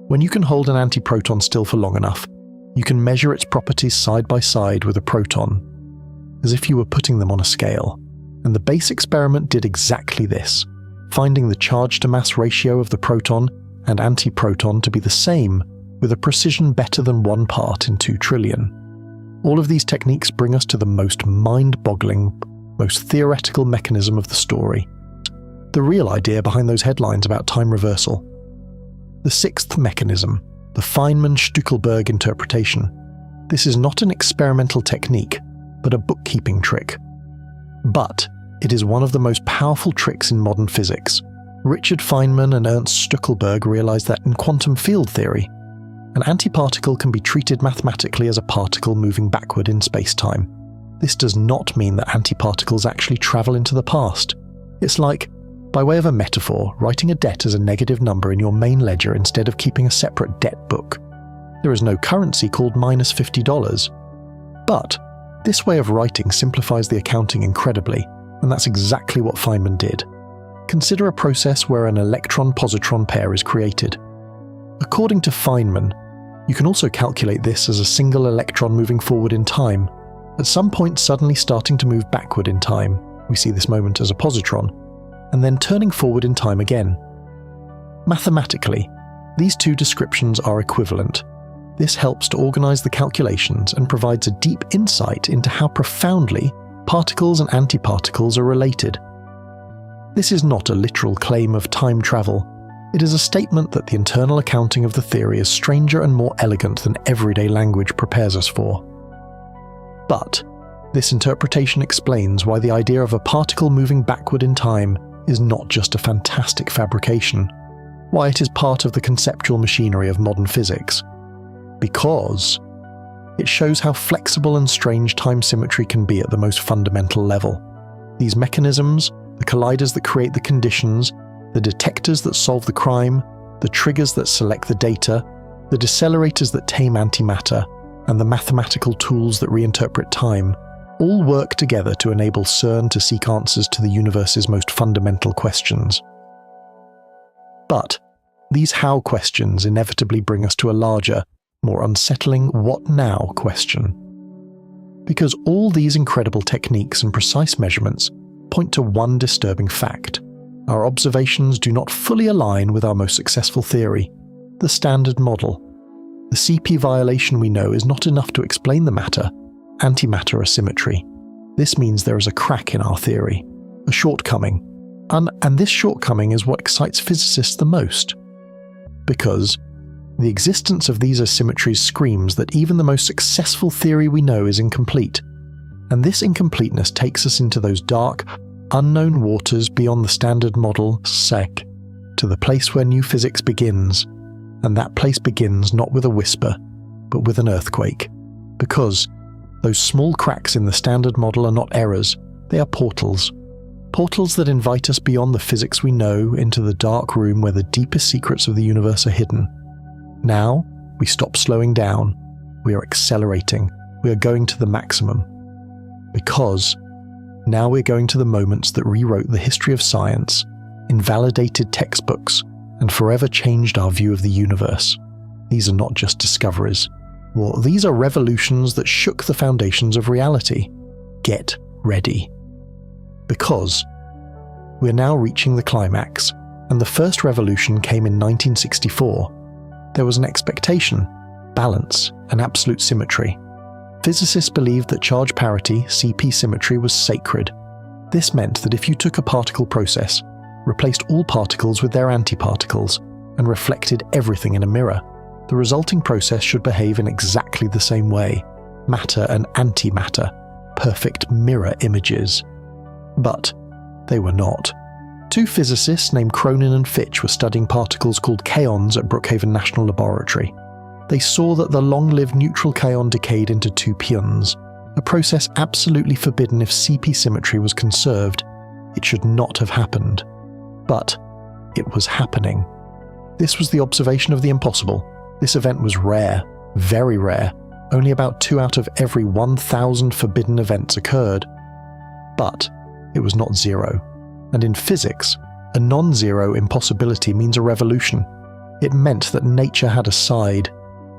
when you can hold an antiproton still for long enough, you can measure its properties side by side with a proton, as if you were putting them on a scale. And the base experiment did exactly this, finding the charge-to-mass ratio of the proton and antiproton to be the same, with a precision better than 1 part in 2 trillion. All of these techniques bring us to the most mind-boggling, most theoretical mechanism of the story. The real idea behind those headlines about time reversal. The 6th mechanism, the Feynman-Stuckleberg interpretation. This is not an experimental technique, but a bookkeeping trick. But it is one of the most powerful tricks in modern physics. Richard Feynman and Ernst Stuckelberg realized that in quantum field theory, an antiparticle can be treated mathematically as a particle moving backward in spacetime. This does not mean that antiparticles actually travel into the past. It's like, by way of a metaphor, writing a debt as a negative number in your main ledger instead of keeping a separate debt book. There is no currency called -$50. But this way of writing simplifies the accounting incredibly, and that's exactly what Feynman did. Consider a process where an electron-positron pair is created. According to Feynman, you can also calculate this as a single electron moving forward in time, at some point suddenly starting to move backward in time. We see this moment as a positron, and then turning forward in time again. Mathematically, these two descriptions are equivalent. This helps to organize the calculations and provides a deep insight into how profoundly particles and antiparticles are related. This is not a literal claim of time travel. It is a statement that the internal accounting of the theory is stranger and more elegant than everyday language prepares us for. But this interpretation explains why the idea of a particle moving backward in time is not just a fantastic fabrication, why it is part of the conceptual machinery of modern physics. Because it shows how flexible and strange time symmetry can be at the most fundamental level. These mechanisms, the colliders that create the conditions, the detectors that solve the crime, the triggers that select the data, the decelerators that tame antimatter, and the mathematical tools that reinterpret time, all work together to enable CERN to seek answers to the universe's most fundamental questions. But these how questions inevitably bring us to a larger, more unsettling what now question. Because all these incredible techniques and precise measurements point to one disturbing fact. Our observations do not fully align with our most successful theory, the Standard Model. The CP violation we know is not enough to explain the matter, antimatter asymmetry. This means there is a crack in our theory, a shortcoming. And this shortcoming is what excites physicists the most. Because the existence of these asymmetries screams that even the most successful theory we know is incomplete. And this incompleteness takes us into those dark, unknown waters beyond the Standard Model, SEC, to the place where new physics begins. And that place begins not with a whisper, but with an earthquake. Because those small cracks in the Standard Model are not errors, they are portals. Portals that invite us beyond the physics we know into the dark room where the deepest secrets of the universe are hidden. Now, we stop slowing down. We are accelerating. We are going to the maximum. Because now we're going to the moments that rewrote the history of science, invalidated textbooks, and forever changed our view of the universe. These are not just discoveries. Well, these are revolutions that shook the foundations of reality. Get ready. Because we're now reaching the climax, and the first revolution came in 1964. There was an expectation, balance, and absolute symmetry. Physicists believed that charge parity, CP symmetry, was sacred. This meant that if you took a particle process, replaced all particles with their antiparticles, and reflected everything in a mirror, the resulting process should behave in exactly the same way. Matter and antimatter, perfect mirror images. But they were not. Two physicists named Cronin and Fitch were studying particles called kaons at Brookhaven National Laboratory. They saw that the long-lived neutral kaon decayed into two pions, a process absolutely forbidden if CP symmetry was conserved. It should not have happened. But it was happening. This was the observation of the impossible. This event was rare. Very rare, only about 2 out of every 1,000 forbidden events occurred. But it was not zero. And in physics, a non-zero impossibility means a revolution. It meant that nature had a side.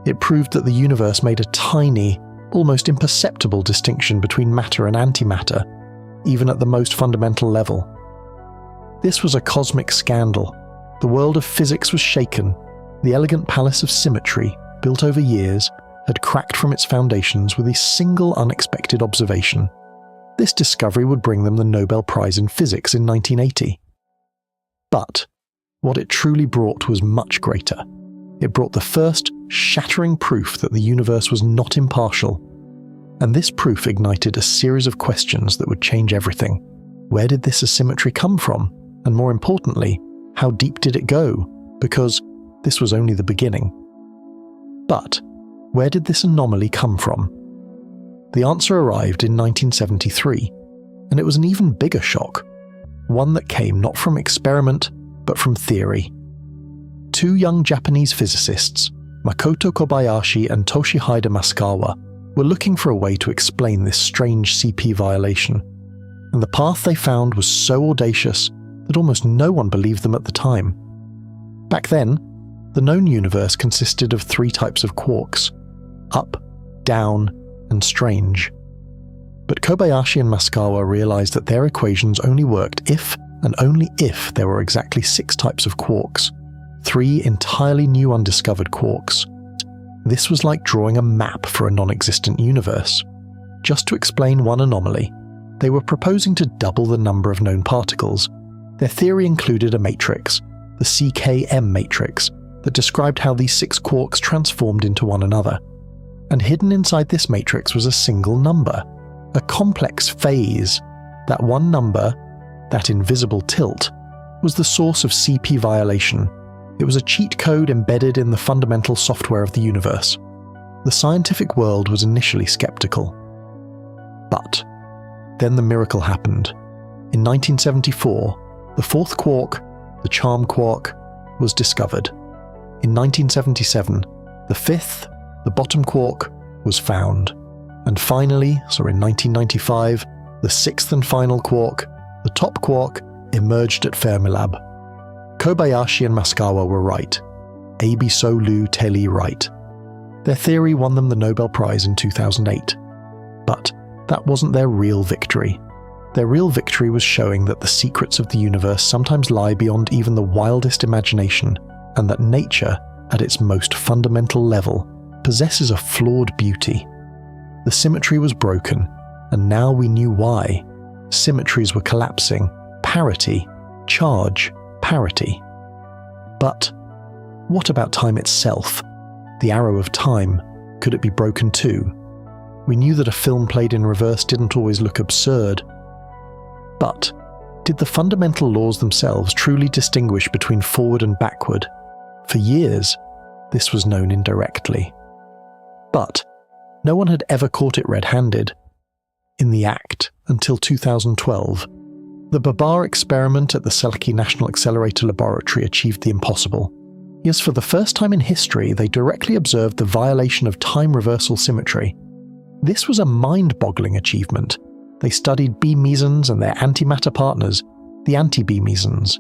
It proved that the universe made a tiny, almost imperceptible distinction between matter and antimatter, even at the most fundamental level. This was a cosmic scandal. The world of physics was shaken. The elegant palace of symmetry, built over years, had cracked from its foundations with a single unexpected observation. This discovery would bring them the Nobel Prize in Physics in 1980. But what it truly brought was much greater. It brought the first shattering proof that the universe was not impartial. And this proof ignited a series of questions that would change everything. Where did this asymmetry come from? And more importantly, how deep did it go? Because this was only the beginning. But where did this anomaly come from? The answer arrived in 1973, and it was an even bigger shock. One that came not from experiment, but from theory. Two young Japanese physicists, Makoto Kobayashi and Toshihide Masukawa, were looking for a way to explain this strange CP violation. And the path they found was so audacious that almost no one believed them at the time. Back then, the known universe consisted of 3 types of quarks: up, down, and strange. But Kobayashi and Masukawa realized that their equations only worked if and only if there were exactly 6 types of quarks, 3 entirely new undiscovered quarks. This was like drawing a map for a non-existent universe. Just to explain one anomaly, they were proposing to double the number of known particles. Their theory included a matrix, the CKM matrix, that described how these 6 quarks transformed into one another. And hidden inside this matrix was a single number, a complex phase. That one number, that invisible tilt, was the source of CP violation. It was a cheat code embedded in the fundamental software of the universe. The scientific world was initially skeptical. But then the miracle happened. In 1974, the 4th quark, the charm quark, was discovered. In 1977, the 5th, the bottom quark, was found. And finally, so in 1995, the 6th and final quark, the top quark, emerged at Fermilab. Kobayashi and Masukawa were right. Absolu Teli right. Their theory won them the Nobel Prize in 2008. But that wasn't their real victory. Their real victory was showing that the secrets of the universe sometimes lie beyond even the wildest imagination, and that nature, at its most fundamental level, possesses a flawed beauty. The symmetry was broken, and now we knew why. Symmetries were collapsing. Parity. Charge Parity. But what about time itself? The arrow of time, could it be broken too? We knew that a film played in reverse didn't always look absurd. But did the fundamental laws themselves truly distinguish between forward and backward? For years, this was known indirectly. But no one had ever caught it red-handed. In the act, until 2012, the BaBar experiment at the Selke National Accelerator Laboratory achieved the impossible. Yes, for the first time in history, they directly observed the violation of time reversal symmetry. This was a mind-boggling achievement. They studied B mesons and their antimatter partners, the anti-B mesons.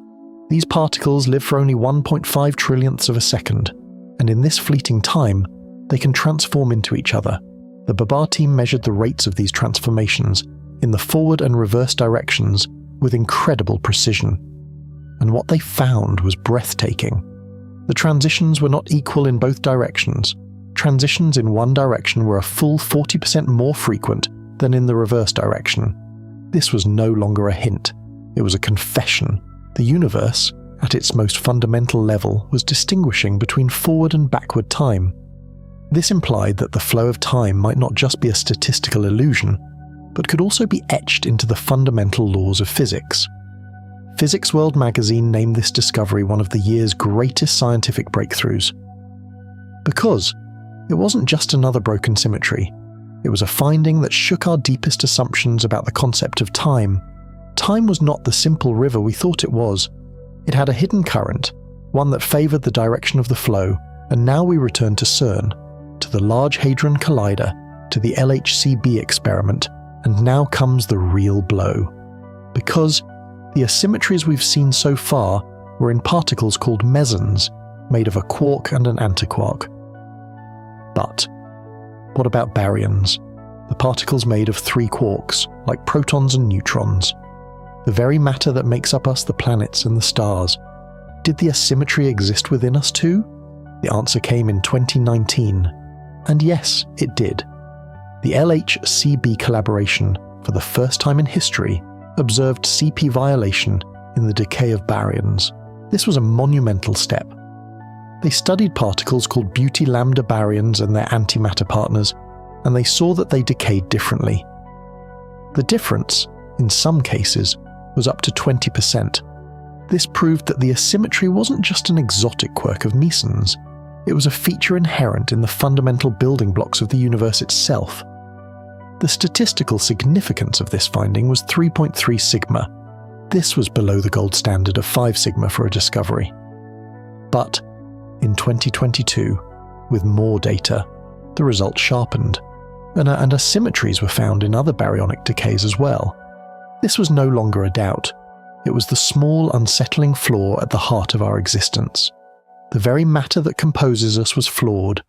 These particles live for only 1.5 trillionths of a second, and in this fleeting time, they can transform into each other. The BaBar team measured the rates of these transformations in the forward and reverse directions with incredible precision. And what they found was breathtaking. The transitions were not equal in both directions. Transitions in one direction were a full 40% more frequent than in the reverse direction. This was no longer a hint. It was a confession. The universe, at its most fundamental level, was distinguishing between forward and backward time. This implied that the flow of time might not just be a statistical illusion, but could also be etched into the fundamental laws of physics. Physics World magazine named this discovery one of the year's greatest scientific breakthroughs. Because it wasn't just another broken symmetry. It was a finding that shook our deepest assumptions about the concept of time. Time was not the simple river we thought it was. It had a hidden current, one that favored the direction of the flow, and now we return to CERN, to the Large Hadron Collider to the LHCb experiment, and now comes the real blow. Because the asymmetries we've seen so far were in particles called mesons, made of a quark and an antiquark. But what about baryons, the particles made of three quarks, like protons and neutrons? The very matter that makes up us, the planets and the stars. Did the asymmetry exist within us too? The answer came in 2019. And yes, it did. The LHCb collaboration, for the first time in history, observed CP violation in the decay of baryons. This was a monumental step. They studied particles called beauty lambda baryons and their antimatter partners, and they saw that they decayed differently. The difference, in some cases, was up to 20%. This proved that the asymmetry wasn't just an exotic quirk of Meson's, it was a feature inherent in the fundamental building blocks of the universe itself. The statistical significance of this finding was 3.3 sigma. This was below the gold standard of 5 sigma for a discovery. But in 2022, with more data, the results sharpened, and asymmetries were found in other baryonic decays as well. This was no longer a doubt. It was the small, unsettling flaw at the heart of our existence. The very matter that composes us was flawed.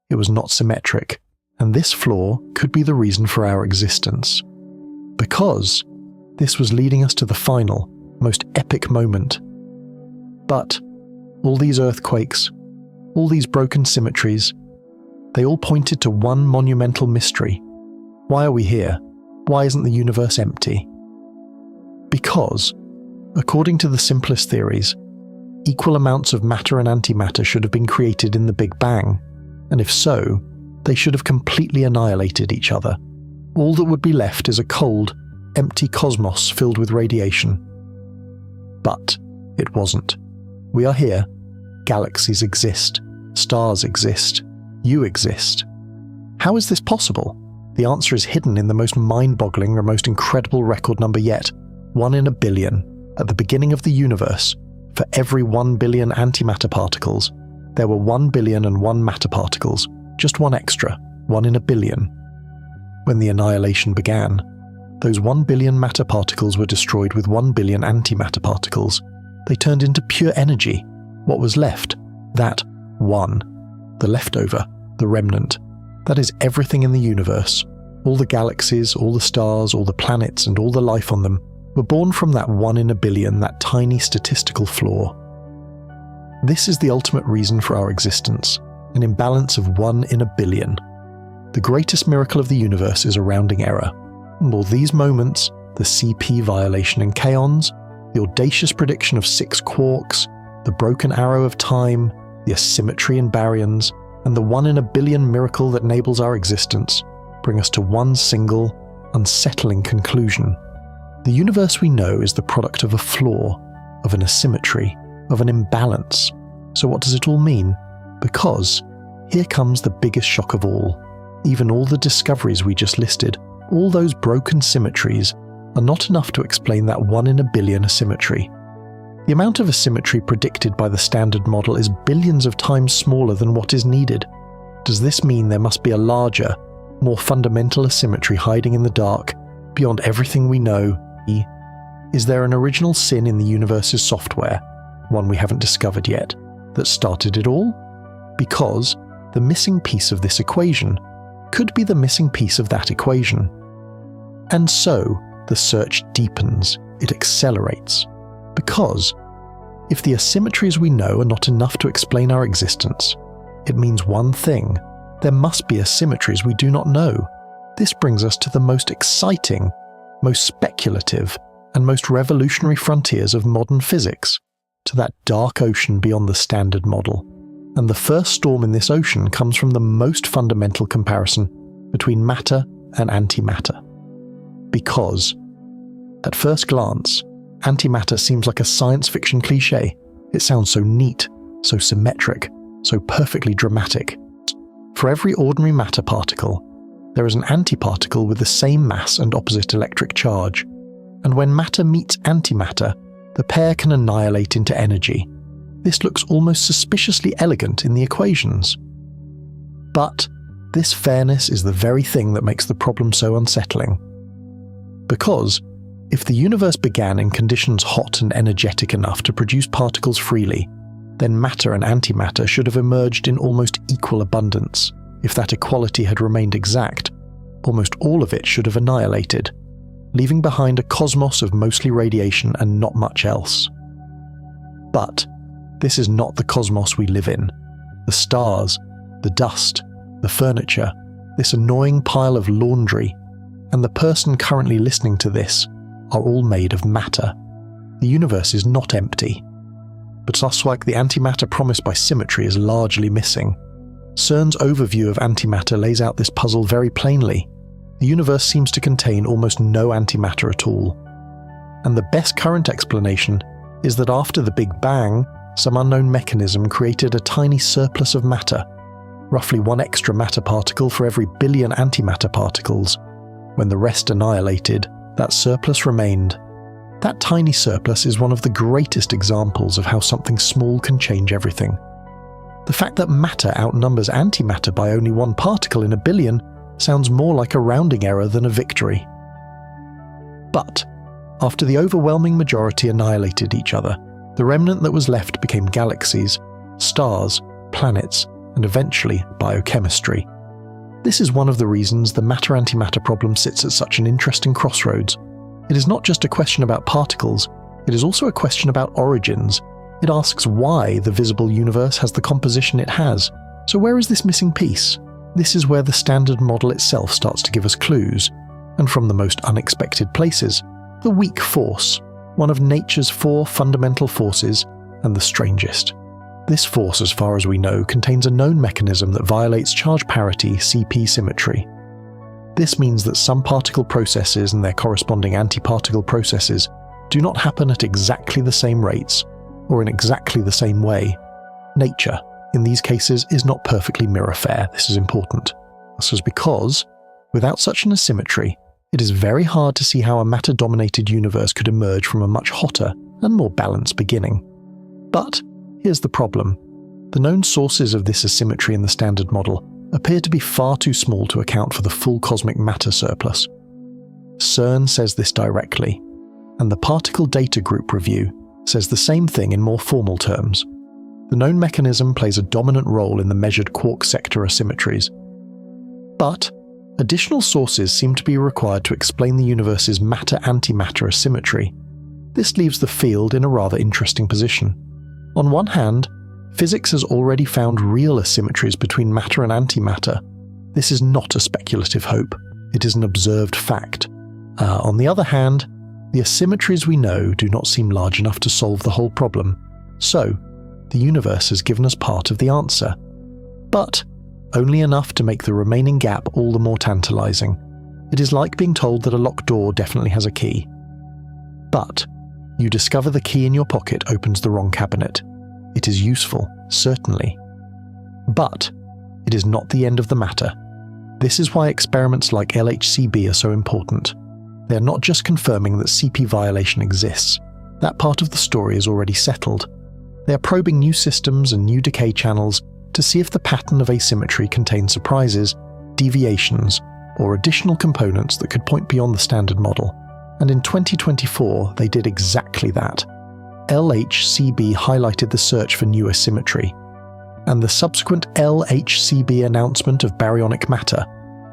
It was not symmetric, and this flaw could be the reason for our existence. Because this was leading us to the final, most epic moment. But all these earthquakes, all these broken symmetries, they all pointed to one monumental mystery. Why are we here? Why isn't the universe empty? Because, according to the simplest theories, equal amounts of matter and antimatter should have been created in the Big Bang, and if so, they should have completely annihilated each other. All that would be left is a cold, empty cosmos filled with radiation. But it wasn't. We are here. Galaxies exist. Stars exist. You exist. How is this possible? The answer is hidden in the most mind-boggling or most incredible record number yet, 1 in a billion. At the beginning of the universe, for every 1 billion antimatter particles, there were 1 billion and 1 matter particles, just one extra, 1 in a billion. When the annihilation began, those 1 billion matter particles were destroyed with 1 billion antimatter particles. They turned into pure energy. What was left? That one. The leftover, the remnant. That is everything in the universe. All the galaxies, all the stars, all the planets, and all the life on them were born from that 1 in a billion, that tiny statistical flaw. This is the ultimate reason for our existence, an imbalance of 1 in a billion. The greatest miracle of the universe is a rounding error. And all these moments, the CP violation in kaons, the audacious prediction of 6 quarks, the broken arrow of time, the asymmetry in baryons, and the 1 in a billion miracle that enables our existence, bring us to one single, unsettling conclusion. The universe we know is the product of a flaw, of an asymmetry, of an imbalance. So what does it all mean? Because here comes the biggest shock of all. Even all the discoveries we just listed, all those broken symmetries, are not enough to explain that 1 in a billion asymmetry. The amount of asymmetry predicted by the standard model is billions of times smaller than what is needed. Does this mean there must be a larger, more fundamental asymmetry hiding in the dark, beyond everything we know? Is there an original sin in the universe's software, one we haven't discovered yet, that started it all? Because the missing piece of this equation could be the missing piece of that equation. And so, the search deepens, it accelerates. Because, if the asymmetries we know are not enough to explain our existence, it means one thing: there must be asymmetries we do not know. This brings us to the most exciting, most speculative, and most revolutionary frontiers of modern physics, to that dark ocean beyond the standard model. And the first storm in this ocean comes from the most fundamental comparison between matter and antimatter. Because, at first glance, antimatter seems like a science fiction cliché. It sounds so neat, so symmetric, so perfectly dramatic. For every ordinary matter particle, there is an antiparticle with the same mass and opposite electric charge, and when matter meets antimatter, the pair can annihilate into energy. This looks almost suspiciously elegant in the equations. But This fairness is the very thing that makes the problem so unsettling. Because, if the universe began in conditions hot and energetic enough to produce particles freely, then matter and antimatter should have emerged in almost equal abundance. If that equality had remained exact, almost all of it should have annihilated, leaving behind a cosmos of mostly radiation and not much else. But this is not the cosmos we live in. The stars, the dust, the furniture, this annoying pile of laundry, and the person currently listening to this are all made of matter. The universe is not empty. But just like the antimatter promised by Symmetry is largely missing, CERN's overview of antimatter lays out this puzzle very plainly. The universe seems to contain almost no antimatter at all. And the best current explanation is that after the Big Bang, some unknown mechanism created a tiny surplus of matter, roughly one extra matter particle for every billion antimatter particles. When the rest annihilated, that surplus remained. That tiny surplus is one of the greatest examples of how something small can change everything. The fact that matter outnumbers antimatter by only one particle in a billion sounds more like a rounding error than a victory. But, after the overwhelming majority annihilated each other, the remnant that was left became galaxies, stars, planets, and eventually biochemistry. This is one of the reasons the matter-antimatter problem sits at such an interesting crossroads. It is not just a question about particles, it is also a question about origins. It asks why the visible universe has the composition it has. So where is this missing piece? This is where the standard model itself starts to give us clues, and from the most unexpected places. The weak force, one of nature's 4 fundamental forces, and the strangest. This force, as far as we know, contains a known mechanism that violates charge parity CP symmetry. This means that some particle processes and their corresponding antiparticle processes do not happen at exactly the same rates, or in exactly the same way. Nature, in these cases, is not perfectly mirror fair. This is important. This is because, without such an asymmetry, it is very hard to see how a matter-dominated universe could emerge from a much hotter and more balanced beginning. But here's the problem. The known sources of this asymmetry in the standard model appear to be far too small to account for the full cosmic matter surplus. CERN says this directly, and the Particle Data Group review says the same thing in more formal terms. The known mechanism plays a dominant role in the measured quark sector asymmetries. But additional sources seem to be required to explain the universe's matter-antimatter asymmetry. This leaves the field in a rather interesting position. On one hand, physics has already found real asymmetries between matter and antimatter. This is not a speculative hope, it is an observed fact. On the other hand, the asymmetries we know do not seem large enough to solve the whole problem. So, the universe has given us part of the answer. But only enough to make the remaining gap all the more tantalizing. It is like being told that a locked door definitely has a key. But you discover the key in your pocket opens the wrong cabinet. It is useful, certainly. But it is not the end of the matter. This is why experiments like LHCb are so important. They are not just confirming that CP violation exists. That part of the story is already settled. They are probing new systems and new decay channels to see if the pattern of asymmetry contains surprises, deviations, or additional components that could point beyond the standard model. And in 2024, they did exactly that. LHCb highlighted the search for new asymmetry, and the subsequent LHCb announcement of baryonic matter,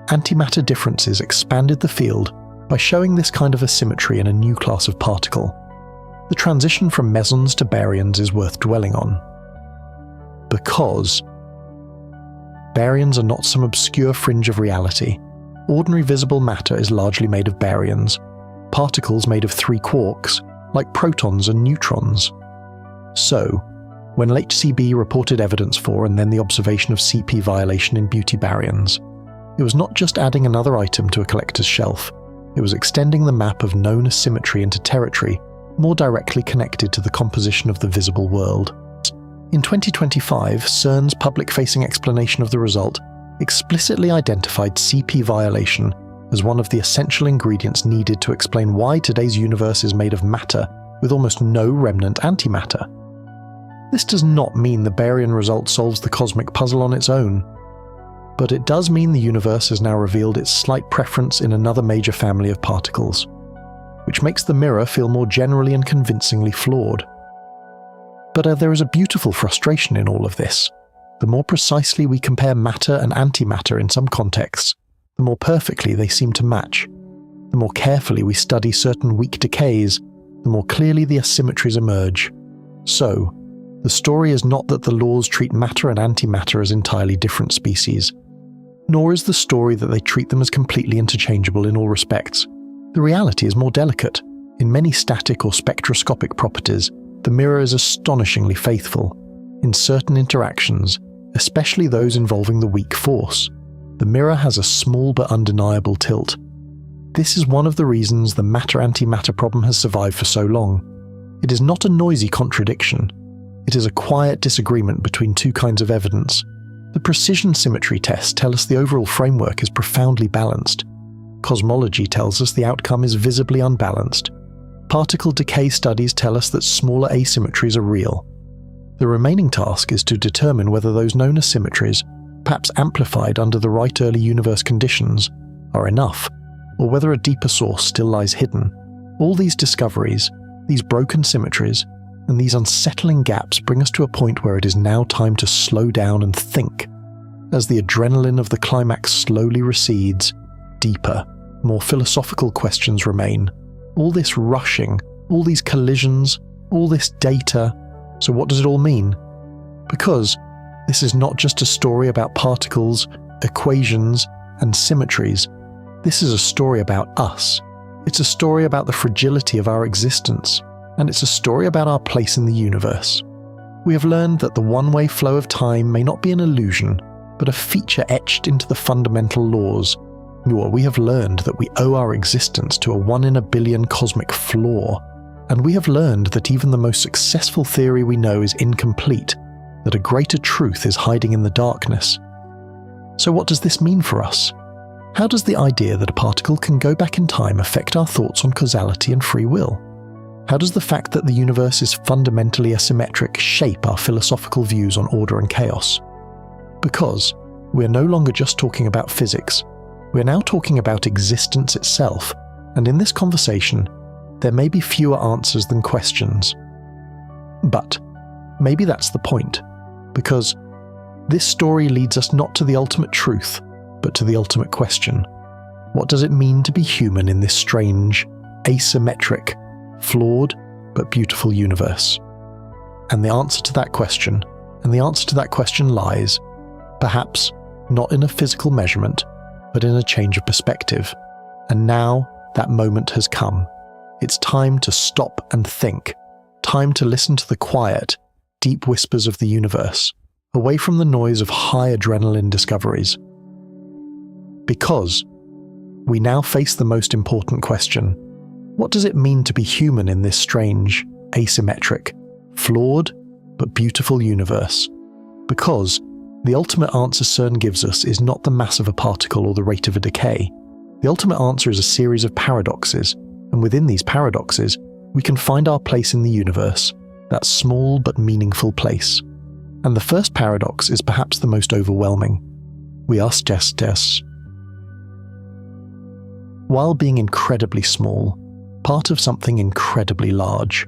antimatter differences expanded the field by showing this kind of asymmetry in a new class of particle. The transition from mesons to baryons is worth dwelling on. Because baryons are not some obscure fringe of reality. Ordinary visible matter is largely made of baryons, particles made of 3 quarks, like protons and neutrons. So, when LHCb reported evidence for and then the observation of CP violation in beauty baryons, it was not just adding another item to a collector's shelf, it was extending the map of known asymmetry into territory more directly connected to the composition of the visible world. In 2025, CERN's public-facing explanation of the result explicitly identified CP violation as one of the essential ingredients needed to explain why today's universe is made of matter with almost no remnant antimatter. This does not mean the baryon result solves the cosmic puzzle on its own, but it does mean the universe has now revealed its slight preference in another major family of particles, which makes the mirror feel more generally and convincingly flawed. But there is a beautiful frustration in all of this. The more precisely we compare matter and antimatter in some contexts, the more perfectly they seem to match. The more carefully we study certain weak decays, the more clearly the asymmetries emerge. So, the story is not that the laws treat matter and antimatter as entirely different species, nor is the story that they treat them as completely interchangeable in all respects. The reality is more delicate. In many static or spectroscopic properties, the mirror is astonishingly faithful. In certain interactions, especially those involving the weak force, the mirror has a small but undeniable tilt. This is one of the reasons the matter-antimatter problem has survived for so long. It is not a noisy contradiction. It is a quiet disagreement between two kinds of evidence. The precision symmetry tests tell us the overall framework is profoundly balanced. Cosmology tells us the outcome is visibly unbalanced. Particle decay studies tell us that smaller asymmetries are real. The remaining task is to determine whether those known as symmetries, perhaps amplified under the right early universe conditions, are enough, or whether a deeper source still lies hidden. All these discoveries, these broken symmetries, and these unsettling gaps bring us to a point where it is now time to slow down and think. As the adrenaline of the climax slowly recedes, deeper, more philosophical questions remain. All this rushing, all these collisions, all this data, so what does it all mean? Because this is not just a story about particles, equations, and symmetries. This is a story about us. It's a story about the fragility of our existence, and it's a story about our place in the universe. We have learned that the one-way flow of time may not be an illusion, but a feature etched into the fundamental laws. We have learned that we owe our existence to a 1 in a billion cosmic flaw, and we have learned that even the most successful theory we know is incomplete, that a greater truth is hiding in the darkness. So what does this mean for us? How does the idea that a particle can go back in time affect our thoughts on causality and free will? How does the fact that the universe is fundamentally asymmetric shape our philosophical views on order and chaos? Because we're no longer just talking about physics, we're now talking about existence itself, and in this conversation, there may be fewer answers than questions. But maybe that's the point, because this story leads us not to the ultimate truth, but to the ultimate question. What does it mean to be human in this strange, asymmetric, flawed but beautiful universe? And the answer to that question, lies, perhaps not in a physical measurement, but in a change of perspective. And now that moment has come. It's time to stop and think, time to listen to the quiet, deep whispers of the universe, away from the noise of high adrenaline discoveries. Because we now face the most important question. What does it mean to be human in this strange, asymmetric, flawed, but beautiful universe? Because the ultimate answer CERN gives us is not the mass of a particle or the rate of a decay. The ultimate answer is a series of paradoxes, and within these paradoxes, we can find our place in the universe, that small but meaningful place. And the first paradox is perhaps the most overwhelming. We ask this. While being incredibly small, part of something incredibly large.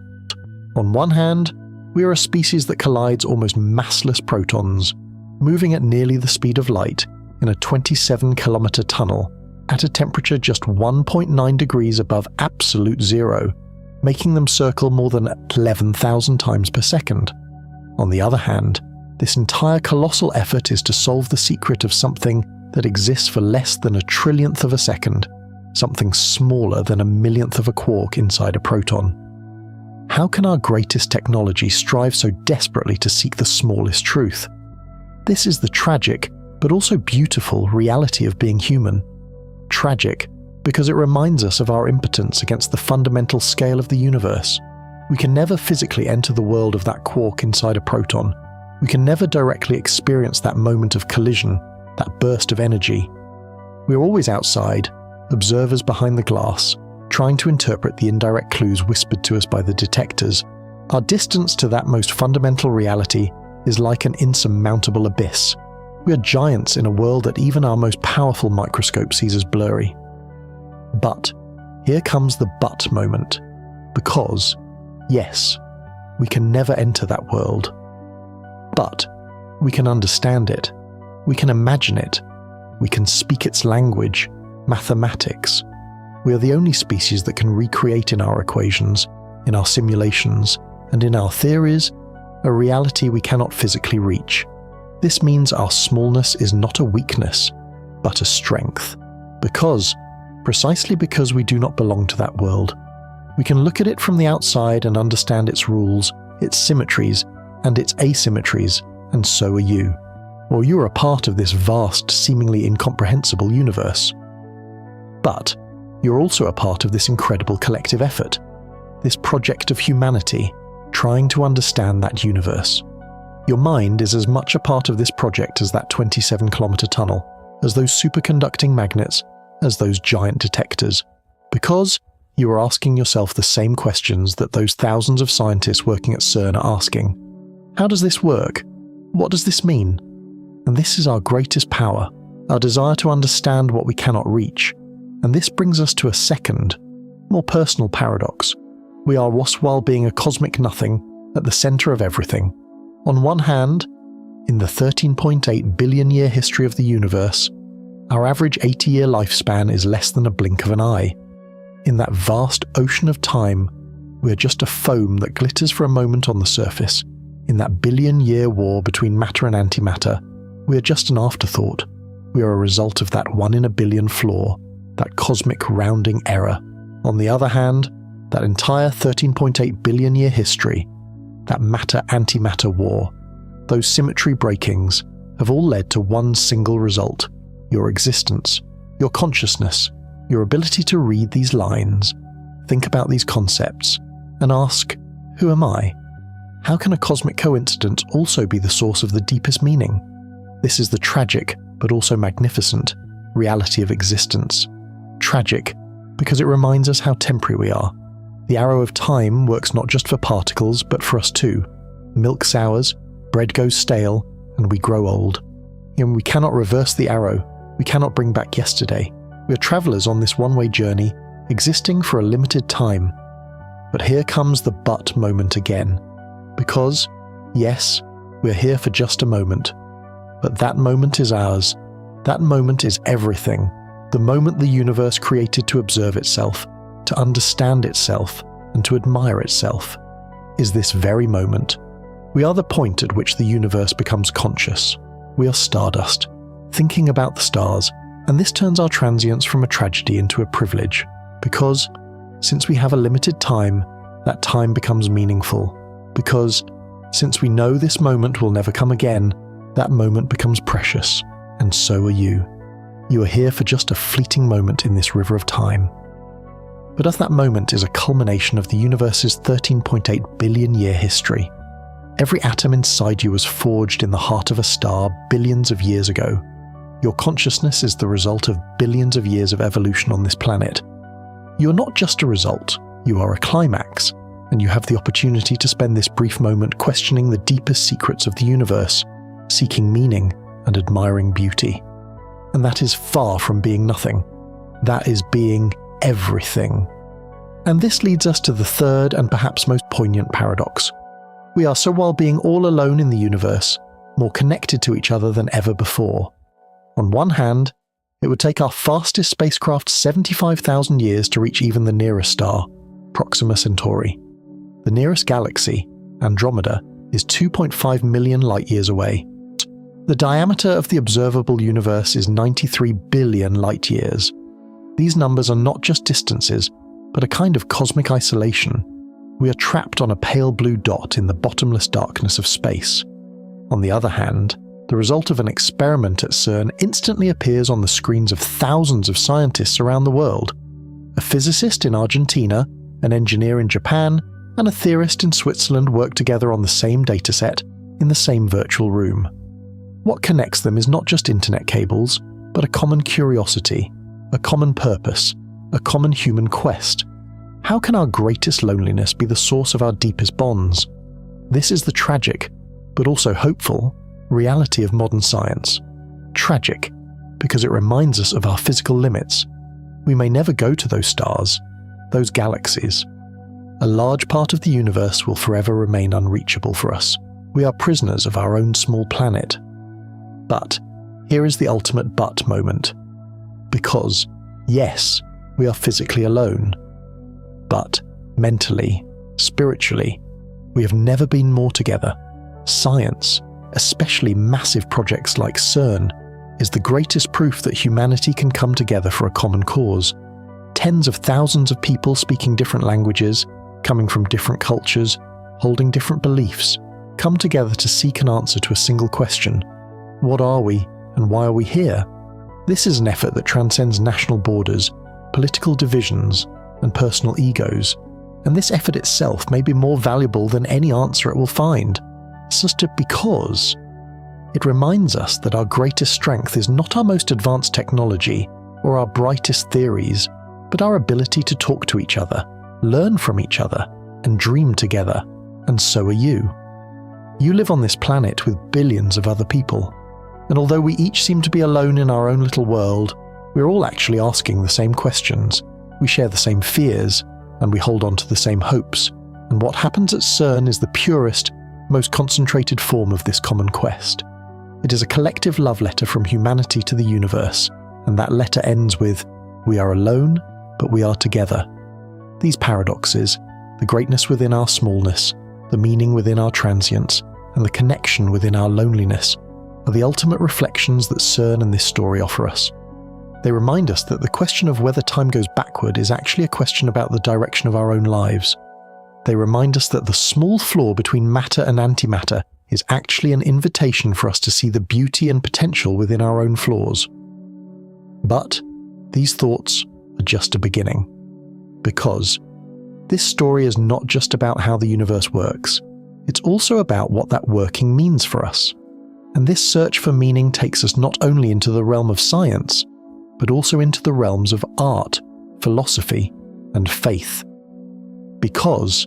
On one hand, we are a species that collides almost massless protons, moving at nearly the speed of light in a 27-kilometer tunnel at a temperature just 1.9 degrees above absolute zero, making them circle more than 11,000 times per second. On the other hand, this entire colossal effort is to solve the secret of something that exists for less than a trillionth of a second, something smaller than a millionth of a quark inside a proton. How can our greatest technology strive so desperately to seek the smallest truth? This is the tragic, but also beautiful reality of being human. Tragic, because it reminds us of our impotence against the fundamental scale of the universe. We can never physically enter the world of that quark inside a proton. We can never directly experience that moment of collision, that burst of energy. We are always outside, observers behind the glass, trying to interpret the indirect clues whispered to us by the detectors. Our distance to that most fundamental reality is like an insurmountable abyss. We are giants in a world that even our most powerful microscope sees as blurry. But here comes the but moment. Because, yes, we can never enter that world. But we can understand it. We can imagine it. We can speak its language, mathematics. We are the only species that can recreate in our equations, in our simulations, and in our theories, a reality we cannot physically reach. This means our smallness is not a weakness, but a strength. Precisely because we do not belong to that world, we can look at it from the outside and understand its rules, its symmetries, and its asymmetries, and so are you. Or you are a part of this vast, seemingly incomprehensible universe. But you're also a part of this incredible collective effort, this project of humanity, trying to understand that universe. Your mind is as much a part of this project as that 27-kilometer tunnel, as those superconducting magnets, as those giant detectors, because you are asking yourself the same questions that those thousands of scientists working at CERN are asking. How does this work? What does this mean? And this is our greatest power, our desire to understand what we cannot reach. And this brings us to a second, more personal paradox. We are, while being a cosmic nothing, at the center of everything. On one hand, in the 13.8 billion year history of the universe, our average 80-year lifespan is less than a blink of an eye. In that vast ocean of time, we are just a foam that glitters for a moment on the surface. In that billion-year war between matter and antimatter, we are just an afterthought. We are a result of that 1 in a billion flaw, that cosmic rounding error. On the other hand, that entire 13.8 billion year history, that matter-antimatter war, those symmetry breakings, have all led to one single result: your existence, your consciousness, your ability to read these lines, think about these concepts, and ask, who am I? How can a cosmic coincidence also be the source of the deepest meaning? This is the tragic, but also magnificent, reality of existence. Tragic, because it reminds us how temporary we are. The arrow of time works not just for particles, but for us too. Milk sours, bread goes stale, and we grow old. And we cannot reverse the arrow. We cannot bring back yesterday. We are travelers on this one-way journey, existing for a limited time. But here comes the but moment again. Because, yes, we are here for just a moment. But that moment is ours. That moment is everything. The moment the universe created to observe itself, to understand itself, and to admire itself, is this very moment. We are the point at which the universe becomes conscious. We are stardust, thinking about the stars, and this turns our transience from a tragedy into a privilege, because, since we have a limited time, that time becomes meaningful. Because, since we know this moment will never come again, that moment becomes precious, and so are you. You are here for just a fleeting moment in this river of time. But as that moment is a culmination of the universe's 13.8 billion year history, every atom inside you was forged in the heart of a star billions of years ago. Your consciousness is the result of billions of years of evolution on this planet. You are not just a result, you are a climax, and you have the opportunity to spend this brief moment questioning the deepest secrets of the universe, seeking meaning and admiring beauty. And that is far from being nothing. That is being everything. And this leads us to the third and perhaps most poignant paradox. We are, so while being all alone in the universe, more connected to each other than ever before. On one hand, it would take our fastest spacecraft 75,000 years to reach even the nearest star, Proxima Centauri. The nearest galaxy, Andromeda, is 2.5 million light-years away. The diameter of the observable universe is 93 billion light-years. These numbers are not just distances, but a kind of cosmic isolation. We are trapped on a pale blue dot in the bottomless darkness of space. On the other hand, the result of an experiment at CERN instantly appears on the screens of thousands of scientists around the world. A physicist in Argentina, an engineer in Japan, and a theorist in Switzerland work together on the same dataset, in the same virtual room. What connects them is not just internet cables, but a common curiosity, a common purpose, a common human quest. How can our greatest loneliness be the source of our deepest bonds? This is the tragic, but also hopeful, reality of modern science. tragic because it reminds us of our physical limits. We may never go to those stars, those galaxies. A large part of the universe will forever remain unreachable for us. We are prisoners of our own small planet. But here is the ultimate but moment. Because, yes, we are physically alone. But mentally, spiritually, we have never been more together. Science, especially massive projects like CERN, is the greatest proof that humanity can come together for a common cause. Tens of thousands of people speaking different languages, coming from different cultures, holding different beliefs, come together to seek an answer to a single question. What are we, and why are we here? This is an effort that transcends national borders, political divisions, and personal egos. And this effort itself may be more valuable than any answer it will find. It's just because it reminds us that our greatest strength is not our most advanced technology or our brightest theories, but our ability to talk to each other, learn from each other, and dream together. And so are you. You live on this planet with billions of other people. And although we each seem to be alone in our own little world, we're all actually asking the same questions. We share the same fears, and we hold on to the same hopes. And what happens at CERN is the purest, most concentrated form of this common quest. It is a collective love letter from humanity to the universe, and that letter ends with, "We are alone, but we are together." These paradoxes, the greatness within our smallness, the meaning within our transience, and the connection within our loneliness, are the ultimate reflections that CERN and this story offer us. They remind us that the question of whether time goes backward is actually a question about the direction of our own lives. They remind us that the small flaw between matter and antimatter is actually an invitation for us to see the beauty and potential within our own flaws. But these thoughts are just a beginning. Because this story is not just about how the universe works, it's also about what that working means for us. And this search for meaning takes us not only into the realm of science, but also into the realms of art, philosophy, and faith. Because,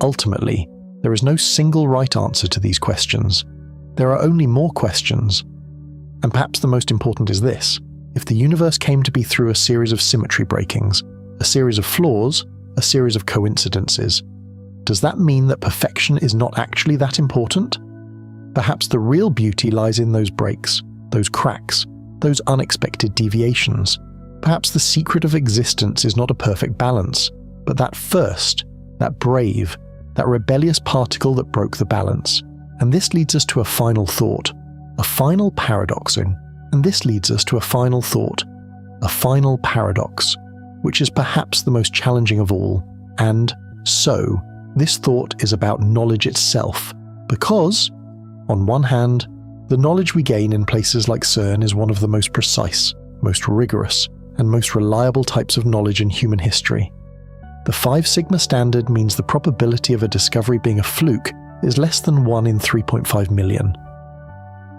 ultimately, there is no single right answer to these questions. There are only more questions. And perhaps the most important is this: if the universe came to be through a series of symmetry breakings, a series of flaws, a series of coincidences, does that mean that perfection is not actually that important? Perhaps the real beauty lies in those breaks, those cracks, those unexpected deviations. Perhaps the secret of existence is not a perfect balance, but that first, that brave, that rebellious particle that broke the balance. And this leads us to a final thought, a final paradoxing. And this leads us to a final thought, a final paradox, which is perhaps the most challenging of all. And so, this thought is about knowledge itself, because, on one hand, the knowledge we gain in places like CERN is one of the most precise, most rigorous, and most reliable types of knowledge in human history. The 5 sigma standard means the probability of a discovery being a fluke is less than 1 in 3.5 million.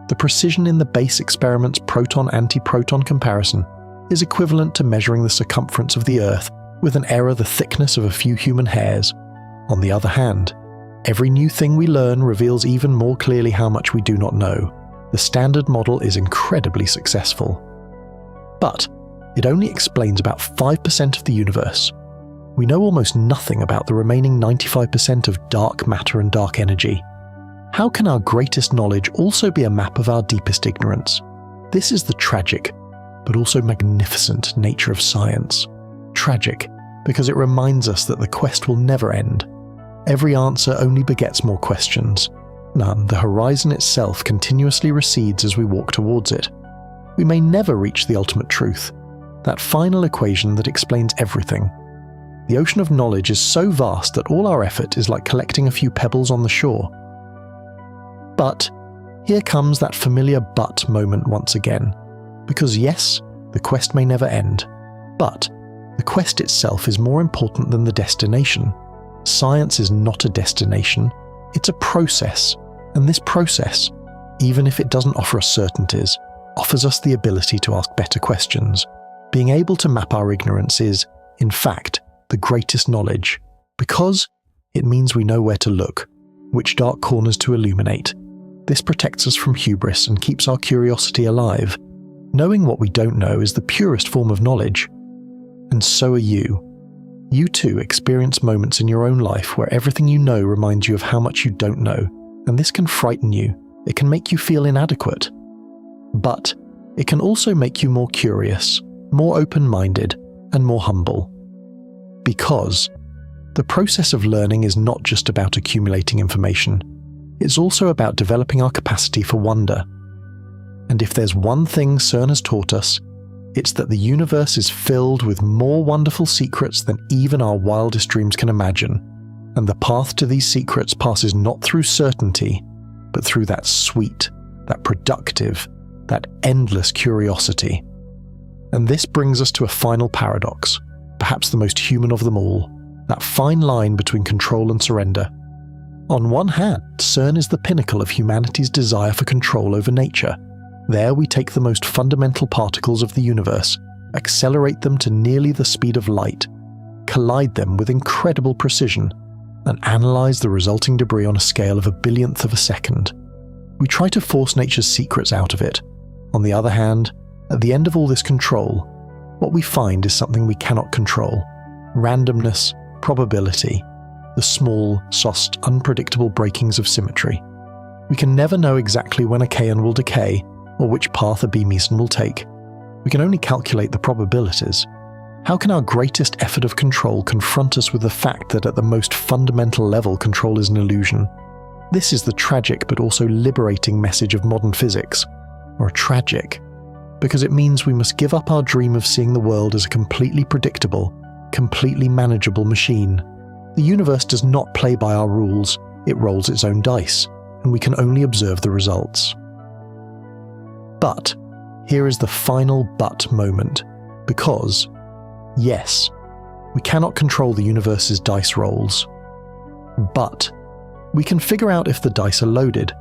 The precision in the base experiment's proton-antiproton comparison is equivalent to measuring the circumference of the Earth with an error the thickness of a few human hairs. On the other hand, every new thing we learn reveals even more clearly how much we do not know. The standard model is incredibly successful. But it only explains about 5% of the universe. We know almost nothing about the remaining 95% of dark matter and dark energy. How can our greatest knowledge also be a map of our deepest ignorance? This is the tragic, but also magnificent nature of science. Tragic, because it reminds us that the quest will never end. Every answer only begets more questions. The horizon itself continuously recedes as we walk towards it. We may never reach the ultimate truth, that final equation that explains everything. The ocean of knowledge is so vast that all our effort is like collecting a few pebbles on the shore. But here comes that familiar but moment once again. Because yes, the quest may never end, but the quest itself is more important than the destination. Science is not a destination, it's a process, and this process, even if it doesn't offer us certainties, offers us the ability to ask better questions. Being able to map our ignorance is, in fact, the greatest knowledge, because it means we know where to look, which dark corners to illuminate. This protects us from hubris and keeps our curiosity alive, Knowing what we don't know is the purest form of knowledge. And so are you. You too experience moments in your own life where everything you know reminds you of how much you don't know, and this can frighten you. It can make you feel inadequate. But it can also make you more curious, more open-minded, and more humble. Because the process of learning is not just about accumulating information. It's also about developing our capacity for wonder. And if there's one thing CERN has taught us, it's that the universe is filled with more wonderful secrets than even our wildest dreams can imagine. And the path to these secrets passes not through certainty, but through that sweet, that productive, that endless curiosity. And this brings us to a final paradox, perhaps the most human of them all, that fine line between control and surrender. On one hand, CERN is the pinnacle of humanity's desire for control over nature. There we take the most fundamental particles of the universe, accelerate them to nearly the speed of light, collide them with incredible precision, and analyze the resulting debris on a scale of a billionth of a second. We try to force nature's secrets out of it. On the other hand, at the end of all this control, what we find is something we cannot control: randomness, probability, the small, soft, unpredictable breakings of symmetry. We can never know exactly when a kaon will decay, or which path a B meson will take. We can only calculate the probabilities. How can our greatest effort of control confront us with the fact that at the most fundamental level control is an illusion? This is the tragic but also liberating message of modern physics. Or tragic, because it means we must give up our dream of seeing the world as a completely predictable, completely manageable machine. The universe does not play by our rules, it rolls its own dice, and we can only observe the results. But here is the final but moment, because, yes, we cannot control the universe's dice rolls. But we can figure out if the dice are loaded,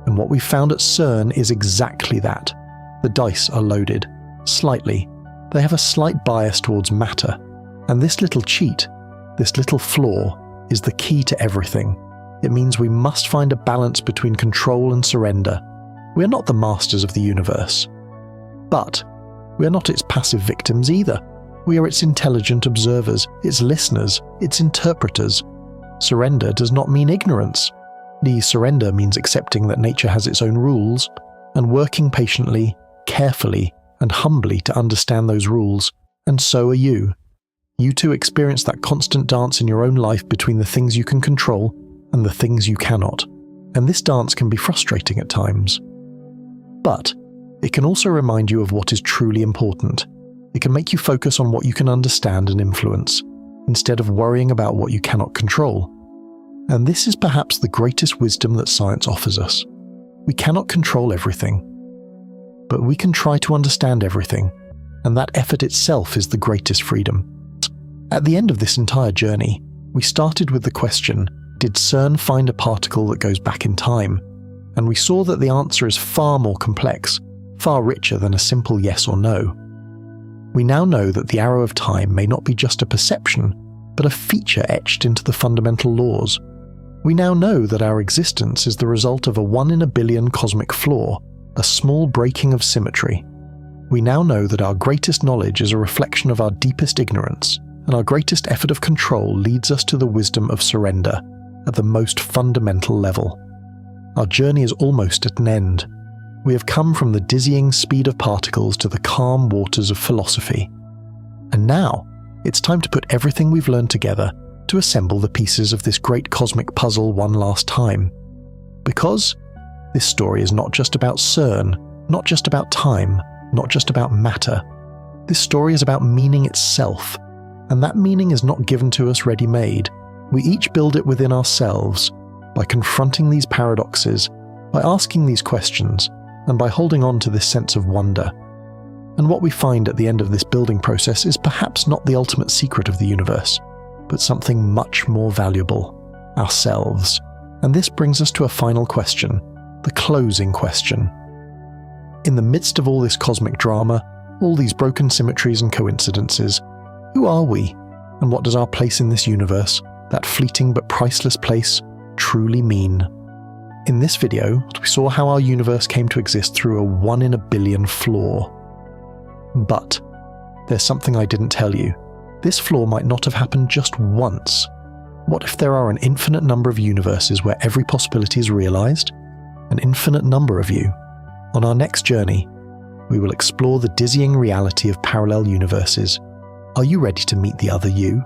and what we found at CERN is exactly that. The dice are loaded, slightly. They have a slight bias towards matter, and this little cheat, this little flaw, is the key to everything. It means we must find a balance between control and surrender. We are not the masters of the universe. But we are not its passive victims either. We are its intelligent observers, its listeners, its interpreters. Surrender does not mean ignorance. The surrender means accepting that nature has its own rules, and working patiently, carefully, and humbly to understand those rules. And so are you. You too experience that constant dance in your own life between the things you can control and the things you cannot. And this dance can be frustrating at times. But it can also remind you of what is truly important. It can make you focus on what you can understand and influence, instead of worrying about what you cannot control. And this is perhaps the greatest wisdom that science offers us. We cannot control everything, but we can try to understand everything, and that effort itself is the greatest freedom. At the end of this entire journey, we started with the question, did CERN find a particle that goes back in time? And we saw that the answer is far more complex, far richer than a simple yes or no. We now know that the arrow of time may not be just a perception, but a feature etched into the fundamental laws. We now know that our existence is the result of a 1 in a billion cosmic flaw, a small breaking of symmetry. We now know that our greatest knowledge is a reflection of our deepest ignorance, and our greatest effort of control leads us to the wisdom of surrender, at the most fundamental level. Our journey is almost at an end. We have come from the dizzying speed of particles to the calm waters of philosophy. And now, it's time to put everything we've learned together to assemble the pieces of this great cosmic puzzle one last time. Because this story is not just about CERN, not just about time, not just about matter. This story is about meaning itself, and that meaning is not given to us ready-made. We each build it within ourselves, by confronting these paradoxes, by asking these questions, and by holding on to this sense of wonder. And what we find at the end of this building process is perhaps not the ultimate secret of the universe, but something much more valuable, ourselves. And this brings us to a final question, the closing question. In the midst of all this cosmic drama, all these broken symmetries and coincidences, who are we, and what does our place in this universe, that fleeting but priceless place, truly mean? In this video, we saw how our universe came to exist through a 1 in a billion flaw. But there's something I didn't tell you. This flaw might not have happened just once. What if there are an infinite number of universes where every possibility is realized? An infinite number of you. On our next journey, we will explore the dizzying reality of parallel universes. Are you ready to meet the other you?